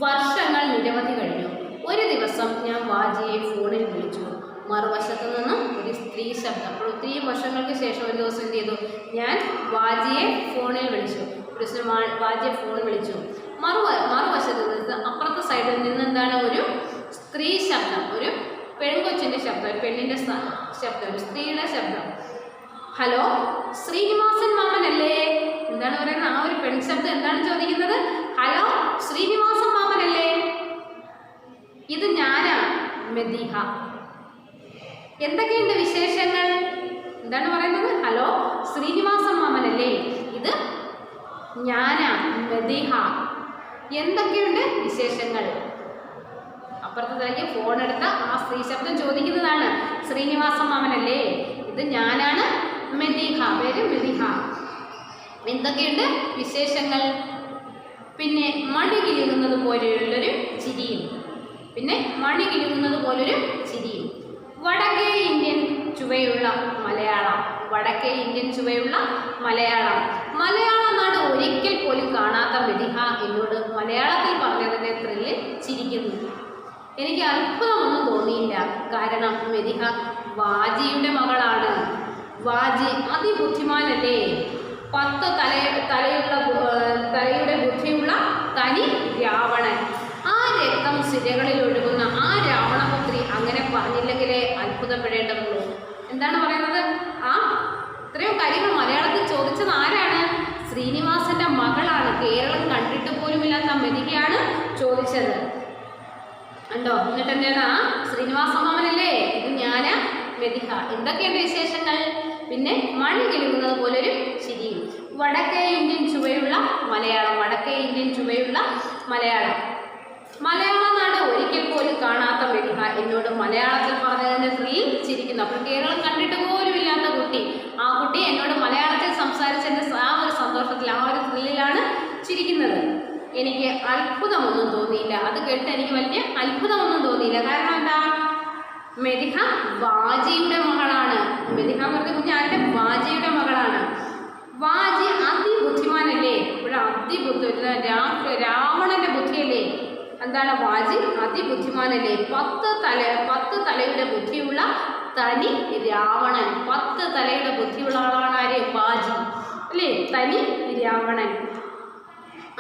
S1: വർഷങ്ങൾ നിരവധി കഴിഞ്ഞു. ഒരു ദിവസം ഞാൻ വാജിയെ ഫോണിൽ വിളിച്ചു. മറുവശത്തു നിന്നും ഒരു സ്ത്രീ ശബ്ദം. അപ്പോൾ ഒത്തിരി വർഷങ്ങൾക്ക് ശേഷം ഒരു ദിവസം എന്ത് ചെയ്തു? ഞാൻ വാജിയെ ഫോണിൽ വിളിച്ചു. വാജിയെ ഫോണിൽ വിളിച്ചു. മറുവശത്ത് നിന്ന് അപ്പുറത്തെ സൈഡിൽ നിന്ന് എന്താണ് ഒരു സ്ത്രീ ശബ്ദം, ഒരു പെൺകൊച്ചിൻ്റെ ശബ്ദം, ഒരു പെണ്ണിൻ്റെ ശബ്ദം, ഒരു സ്ത്രീയുടെ ശബ്ദം. ഹലോ, ശ്രീനിവാസൻ മാമനല്ലേ? എന്താണ് പറയുന്നത്? ആ ഒരു പെൺശബ്ദം എന്താണ് ചോദിക്കുന്നത്? ഹലോ, ശ്രീനിവാസൻ മാമനല്ലേ? ഇത് ഞാനാ, മെദിഹ. എന്തൊക്കെയുണ്ട് വിശേഷങ്ങൾ? എന്താണ് പറയുന്നത്? ഹലോ, ശ്രീനിവാസൻ മാമനല്ലേ? ഇത് ഞാനാ, മെദിഹ. എന്തൊക്കെയുണ്ട് വിശേഷങ്ങൾ? അപ്പുറത്തേക്ക് ഫോൺ എടുത്ത ആ സ്ത്രീ ശബ്ദം ചോദിക്കുന്നതാണ്. ശ്രീനിവാസൻ മാമനല്ലേ? ഇത് ഞാനാണ്, മെദിഹ. പേര് മെദിഹ. എന്തൊക്കെയുണ്ട് വിശേഷങ്ങൾ? പിന്നെ മണി കിലുങ്ങുന്നത് പോലെയുള്ളൊരു ചിരിയും. വടക്കേ ഇന്ത്യൻ ചുവയുള്ള മലയാളം. മലയാള നാട് ഒരിക്കൽ പോലും കാണാത്ത മെദിഹ എന്നോട് മലയാളത്തിൽ പറഞ്ഞതിൻ്റെ ത്രില്ലിൽ ചിരിക്കുന്നു. എനിക്ക് അത്ഭുതമൊന്നും തോന്നിയില്ല. കാരണം മെദിഹ വാജിയുടെ മകളാണ്. വാജി അതിബുദ്ധിമാനല്ലേ? 10 തലയുടെ ബുദ്ധിയുള്ള തനി രാവണൻ. ആ രക്തം സിരകളിൽ ഒഴുകുന്ന ആ രാവണപുത്രി. അങ്ങനെ പറഞ്ഞില്ലെങ്കിലേ അത്ഭുതം എന്താണ് പറയുന്നത്? ആ ഇത്രയും കാര്യങ്ങൾ മലയാളത്തിൽ ചോദിച്ചത് ആരാണ്? ശ്രീനിവാസന്റെ മകളാണ്. കേരളം കണ്ടിട്ട് പോലുമില്ലാത്ത മെതികയാണ് ചോദിച്ചത്. കണ്ടോ? എന്നിട്ട് എന്താണ്? ആ ശ്രീനിവാസ മാമനല്ലേ ഇത് ഞാന് മെതിക. എന്തൊക്കെയുണ്ട് വിശേഷങ്ങൾ? പിന്നെ മണി കിലുങ്ങുന്നത് പോലൊരു ചിരിയും. വടക്കേ ഇന്ത്യൻ ചുവയുള്ള മലയാളം. വടക്കേ ഇന്ത്യൻ ചുവയുള്ള മലയാളം. മലയാള നാട് ഒരിക്കൽ പോലും കാണാത്ത മെതിക എന്നോട് മലയാളത്തിൽ പറഞ്ഞതിൻ്റെ ത്രിയിൽ ചിരിക്കുന്നു. അപ്പോൾ കേരളം കണ്ടിട്ട് പോലും ഇല്ലാത്ത കുട്ടി, ആ കുട്ടി എന്നോട് മലയാളത്തിൽ സംസാരിച്ചതിൻ്റെ ആ ഒരു സന്തോഷത്തിൽ, ആ ഒരു ത്രില്ലിലാണ് ചിരിക്കുന്നത്. എനിക്ക് അത്ഭുതമൊന്നും തോന്നിയില്ല. അത് കേട്ട് എനിക്ക് വലിയ അത്ഭുതമൊന്നും തോന്നിയില്ല. കാരണം എന്താ? മെതിക വാജിയുടെ മകളാണ്. മെതിക എന്ന് പറഞ്ഞ കുഞ്ഞ് ആരുടെ? വാജിയുടെ മകളാണ്. വാജി അതിബുദ്ധിമാനല്ലേ? ഇവിടെ അതിബുദ്ധി, രാവണന്റെ ബുദ്ധിയല്ലേ? എന്താണ്? വാജി അതിബുദ്ധിമാനല്ലേ? 10 തലയുടെ ബുദ്ധിയുള്ള തനി രാവണൻ. 10 തലയുടെ ബുദ്ധിയുള്ള ആളാണ് ആര്? വാജി അല്ലേ? തനി രാവണൻ.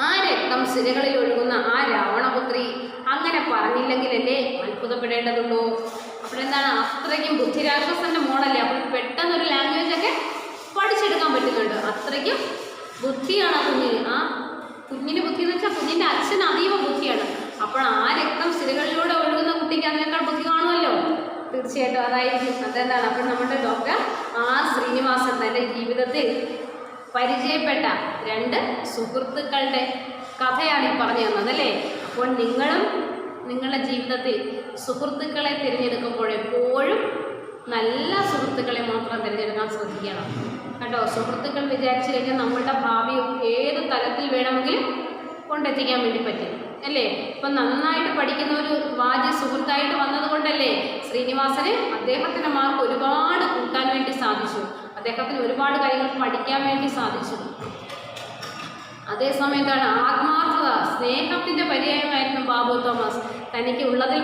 S1: ആ രക്തം സിരകളിൽ ഒഴുകുന്ന ആ രാവണപുത്രി. അങ്ങനെ പറഞ്ഞില്ലെങ്കിലല്ലേ അത്ഭുതപ്പെടേണ്ടതുള്ളൂ. അപ്പോഴെന്താണ്? അത്രയ്ക്കും ബുദ്ധിരാക്ഷസന്റെ മോഡല്ലേ? അപ്പോൾ പെട്ടെന്നൊരു ലാംഗ്വേജ് ഒക്കെ പഠിച്ചെടുക്കാൻ പറ്റുന്നുണ്ട്. അത്രയ്ക്കും ബുദ്ധിയാണ് ആ കുഞ്ഞിന്. ആ കുഞ്ഞിന് ബുദ്ധി എന്ന് വെച്ചാൽ കുഞ്ഞിൻ്റെ അച്ഛൻ അതീവ ബുദ്ധിയാണ്. അപ്പോൾ ആ രക്തം സിരകളിലൂടെ ഒഴുകുന്ന കുട്ടിക്ക് അതിനേക്കാൾ ബുദ്ധി കാണുമല്ലോ. തീർച്ചയായിട്ടും അതായിരിക്കും. അതെന്താണ്? അപ്പോൾ നമ്മുടെ ഡോക്ടർ ആർ ശ്രീനിവാസൻ തൻ്റെ ജീവിതത്തിൽ പരിചയപ്പെട്ട 2 സുഹൃത്തുക്കളുടെ കഥയാണ് ഈ പറഞ്ഞു തന്നതല്ലേ. അപ്പോൾ നിങ്ങളും നിങ്ങളുടെ ജീവിതത്തിൽ സുഹൃത്തുക്കളെ തിരഞ്ഞെടുക്കുമ്പോൾ എപ്പോഴും നല്ല സുഹൃത്തുക്കളെ മാത്രം തിരഞ്ഞെടുക്കാൻ ശ്രദ്ധിക്കണം കേട്ടോ. സുഹൃത്തുക്കൾ വിചാരിച്ചു കഴിഞ്ഞാൽ നമ്മളുടെ ഭാവി ഏത് തലത്തിൽ വേണമെങ്കിലും കൊണ്ടെത്തിക്കാൻ വേണ്ടി പറ്റും അല്ലേ. ഇപ്പം നന്നായിട്ട് പഠിക്കുന്ന ഒരു വാജി സുഹൃത്തായിട്ട് വന്നത് കൊണ്ടല്ലേ ശ്രീനിവാസന് അദ്ദേഹത്തിൻ്റെ മാർക്ക് ഒരുപാട് കൂട്ടാൻ വേണ്ടി സാധിച്ചു. അദ്ദേഹത്തിന് ഒരുപാട് കാര്യങ്ങൾ പഠിക്കാൻ വേണ്ടി സാധിച്ചു. അതേസമയത്താണ് ആത്മാർത്ഥത, സ്നേഹത്തിൻ്റെ പര്യായമായിരുന്നു ബാബു തോമസ്. തനിക്ക് ഉള്ളതിൽ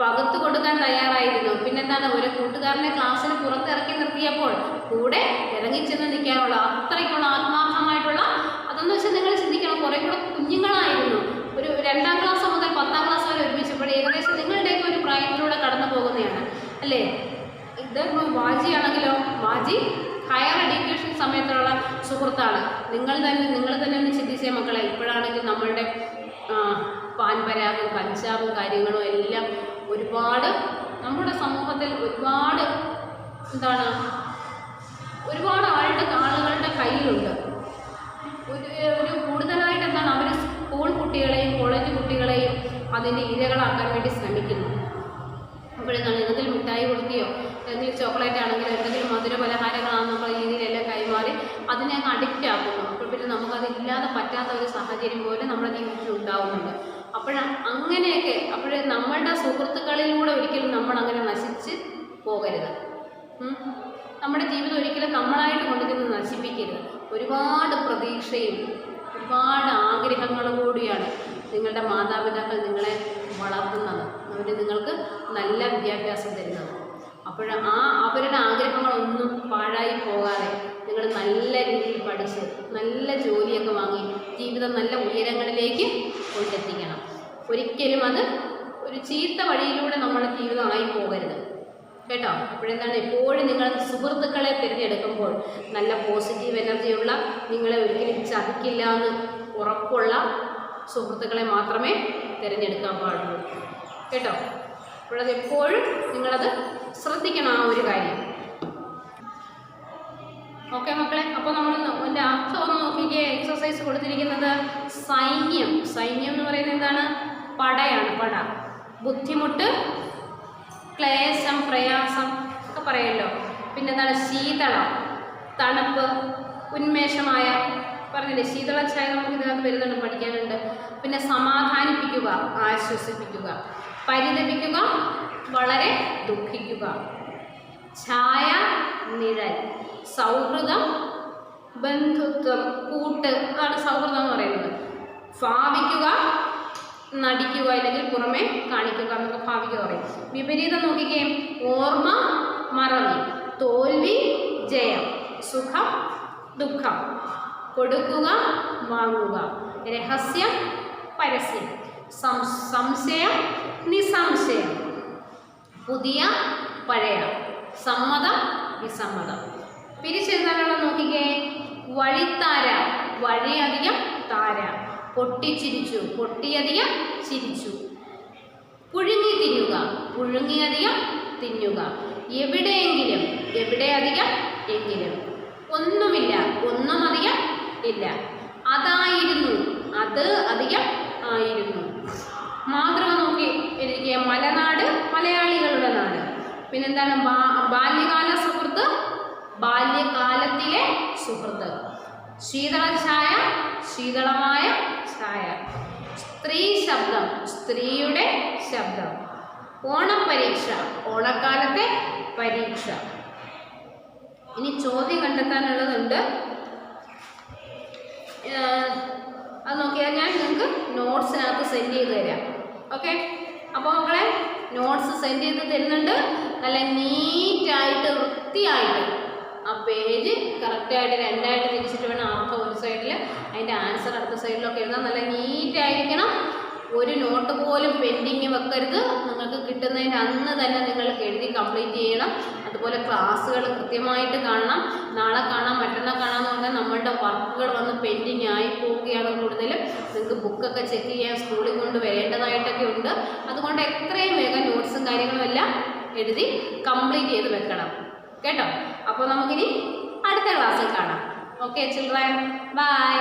S1: പകുത്തു കൊടുക്കാൻ തയ്യാറായിരുന്നു. പിന്നെന്താണ്? ഒരു കൂട്ടുകാരനെ ക്ലാസ്സിന് പുറത്തിറക്കി നിർത്തിയപ്പോൾ കൂടെ ഇറങ്ങിച്ചെന്ന് നിൽക്കാനുള്ള അത്രയ്ക്കുള്ള ആത്മാർത്ഥമായിട്ടുള്ള, അതെന്ന് വെച്ചാൽ നിങ്ങൾ ചിന്തിക്കണം, കുറേ കൂടെ കുഞ്ഞുങ്ങളായിരുന്നു. ഒരു 2ാം ക്ലാസ് മുതൽ 10ാം ക്ലാസ് വരെ ഒരുമിച്ചപ്പോൾ ഏകദേശം നിങ്ങളുടെയൊക്കെ ഒരു പ്രായത്തിലൂടെ കടന്നു പോകുന്നതാണ് അല്ലേ. ഇത് വാജിയാണെങ്കിലോ, വാജി ഹയർ എഡ്യൂക്കേഷൻ സമയത്തുള്ള സുഹൃത്താണ്. നിങ്ങൾ തന്നെ ഒന്ന് ചിന്തിച്ചേ മക്കളെ. ഇപ്പോഴാണെങ്കിൽ നമ്മളുടെ പാൻപരാഗും കഞ്ചാവും കാര്യങ്ങളും എല്ലാം ഒരുപാട് നമ്മുടെ സമൂഹത്തിൽ ഒരുപാട് ആളുകളുടെ കയ്യിലുണ്ട്. ഒരു കൂടുതലായിട്ട് അവർ സ്കൂൾ കുട്ടികളെയും കോളേജ് കുട്ടികളെയും അതിൻ്റെ ഇരകളാക്കാൻ വേണ്ടി ശ്രമിക്കുന്നു. അപ്പോഴെന്താണ്? എന്തെങ്കിലും മിഠായി കൊടുക്കുകയോ എന്തെങ്കിലും ചോക്ലേറ്റ് ആണെങ്കിലും എന്തെങ്കിലും മധുര പലഹാരങ്ങളാണെന്നുള്ള രീതിയിലെല്ലാം കൈമാറി അതിനെ അങ്ങ് അഡിക്റ്റ് ആക്കുന്നു. അപ്പോൾ പിന്നെ നമുക്കതില്ലാതെ പറ്റാത്ത ഒരു സാഹചര്യം പോലെ നമ്മുടെ ജീവിതത്തിൽ ഉണ്ടാകുന്നുണ്ട്. അങ്ങനെയൊക്കെ നമ്മളുടെ സുഹൃത്തുക്കളിലൂടെ ഒരിക്കലും നമ്മളങ്ങനെ നശിച്ച് പോകരുത്. നമ്മുടെ ജീവിതം ഒരിക്കലും നമ്മളായിട്ട് കൊണ്ടുചെന്ന് നശിപ്പിക്കരുത്. ഒരുപാട് പ്രതീക്ഷയും ഒരുപാട് ആഗ്രഹങ്ങളും കൂടിയാണ് നിങ്ങളുടെ മാതാപിതാക്കൾ നിങ്ങളെ വളർത്തുന്നത്. അവർ നിങ്ങൾക്ക് നല്ല വിദ്യാഭ്യാസം തരുന്നത്. അവരുടെ ആഗ്രഹങ്ങളൊന്നും പാഴായി പോകാതെ നിങ്ങൾ നല്ല രീതിയിൽ പഠിച്ച് നല്ല ജോലിയൊക്കെ വാങ്ങി ജീവിതം നല്ല ഉയരങ്ങളിലേക്ക് കൊണ്ടെത്തിക്കണം. ഒരിക്കലും അത് ഒരു ചീത്ത വഴിയിലൂടെ നമ്മുടെ ജീവിതമായി പോകരുത് കേട്ടോ. അപ്പോഴെന്താണ്? എപ്പോഴും നിങ്ങൾ സുഹൃത്തുക്കളെ തിരഞ്ഞെടുക്കുമ്പോൾ നല്ല പോസിറ്റീവ് എനർജിയുള്ള, നിങ്ങളെ ഒരിക്കലും ചതിക്കില്ല എന്ന് ഉറപ്പുള്ള സുഹൃത്തുക്കളെ മാത്രമേ തിരഞ്ഞെടുക്കാൻ പാടുള്ളൂ കേട്ടോ. അപ്പോഴത് എപ്പോഴും നിങ്ങളത് ശ്രദ്ധിക്കണം, ആ ഒരു കാര്യം. ഓക്കെ മക്കളെ, അപ്പോൾ നമ്മൾ എൻ്റെ അർത്ഥം ഒന്ന് നോക്കിക്കേ. എക്സസൈസ് കൊടുത്തിരിക്കുന്നത് സൈന്യം. സൈന്യം എന്ന് പറയുന്നത് എന്താണ്? പടയാണ്. പട. ബുദ്ധിമുട്ട്, ക്ലേശം, പ്രയാസം ഒക്കെ പറയുമല്ലോ. പിന്നെ എന്താണ്? ശീതളം, തണുപ്പ്, ഉന്മേഷമായ പറഞ്ഞില്ലേ, ശീതളച്ഛായ നമുക്ക് ഇതിനകത്ത് വരുന്നുണ്ട്, പഠിക്കാനുണ്ട്. പിന്നെ സമാധാനിപ്പിക്കുക, ആശ്വസിപ്പിക്കുക. പരിതപിക്കുക, വളരെ ദുഃഖിക്കുക. ഛായ, നിഴൽ. സൗഹൃദം, ബന്ധുത്വം, കൂട്ട്, അതാണ് സൗഹൃദം എന്ന് പറയുന്നത്. ഭാവിക്കുക, നടിക്കുക, അല്ലെങ്കിൽ പുറമെ കാണിക്കുക എന്നൊക്കെ ഭാവിക്കുക പറയും. വിപരീതം നോക്കിക്കേ. ഓർമ്മ, മറവി. തോൽവി, ജയം. സുഖം, ദുഃഖം. കൊടുക്കുക, വാങ്ങുക. രഹസ്യം, പരസ്യം. സംശയം, നിസ്സംശയം. പുതിയ, പഴയ. സമ്മതം വിസമ്മതം. പിരിച്ചെഴുതാനുള്ള നോക്കിക്കേ. വഴിത്താര വഴിയധികം താര. പൊട്ടിച്ചിരിച്ചു പൊട്ടിയധികം ചിരിച്ചു. പുഴുങ്ങി തിന്നുക പുഴുങ്ങിയധികം തിന്നുക. എവിടെയെങ്കിലും എവിടെയധികം എങ്കിലും. ഒന്നുമില്ല ഒന്നും അധികം ഇല്ല. അതായിരുന്നു അത് അധികം ആയിരുന്നു. മാതൃക നോക്കി എനിക്ക് മലനാട് മലയാളികളുടെ നാട്. പിന്നെന്താണ് ബാല്യകാല സുഹൃത്ത് ബാല്യകാലത്തിലെ സുഹൃത്ത്. ശീതള ഛായ ശീതളമായ ഛായ. സ്ത്രീ ശബ്ദം സ്ത്രീയുടെ ശബ്ദം. ഓണപ്പരീക്ഷ ഓണക്കാലത്തെ പരീക്ഷ. ഇനി ചോദ്യം കണ്ടെത്താനുള്ളതുണ്ട്. അത് നോക്കിയാൽ ഞാൻ നിങ്ങൾക്ക് നോട്ട്സിനകത്ത് സെൻഡ് ചെയ്ത് തരാം. ഓക്കെ, അപ്പോൾ മക്കളെ നോട്ട്സ് സെൻഡ് ചെയ്ത് തരുന്നുണ്ട്. നല്ല നീറ്റായിട്ട് വൃത്തിയായിട്ട് ആ പേജ് കറക്റ്റായിട്ട് രണ്ടായിട്ട് തിരിച്ചിട്ട് വേണം അർത്ഥം ഒരു സൈഡിൽ അതിൻ്റെ ആൻസർ അടുത്ത സൈഡിലൊക്കെ എഴുതാൻ. നല്ല നീറ്റായിരിക്കണം. ഒരു നോട്ട് പോലും പെൻഡിങ് വെക്കരുത്. നിങ്ങൾക്ക് കിട്ടുന്നതിൻ്റെ അന്ന് തന്നെ നിങ്ങൾക്ക് എഴുതി കംപ്ലീറ്റ് ചെയ്യണം. അതുപോലെ ക്ലാസ്സുകൾ കൃത്യമായിട്ട് കാണണം. നാളെ കാണാം മറ്റന്നാൾ കാണാമെന്ന് പറഞ്ഞാൽ നമ്മളുടെ വർക്കുകൾ വന്ന് പെൻഡിങ് ആയി പോവുകയാണ് കൂടുതലും. നിങ്ങൾക്ക് ബുക്കൊക്കെ ചെക്ക് ചെയ്യാൻ സ്കൂളിൽ കൊണ്ട് വരേണ്ടതായിട്ടൊക്കെ ഉണ്ട്. അതുകൊണ്ട് എത്രയും വേഗം നോട്ട്സും കാര്യങ്ങളും എല്ലാം എഴുതി കംപ്ലീറ്റ് ചെയ്ത് വെക്കണം കേട്ടോ. അപ്പോൾ നമുക്കിനി അടുത്ത ക്ലാസ്സിൽ കാണാം. Okay children, by.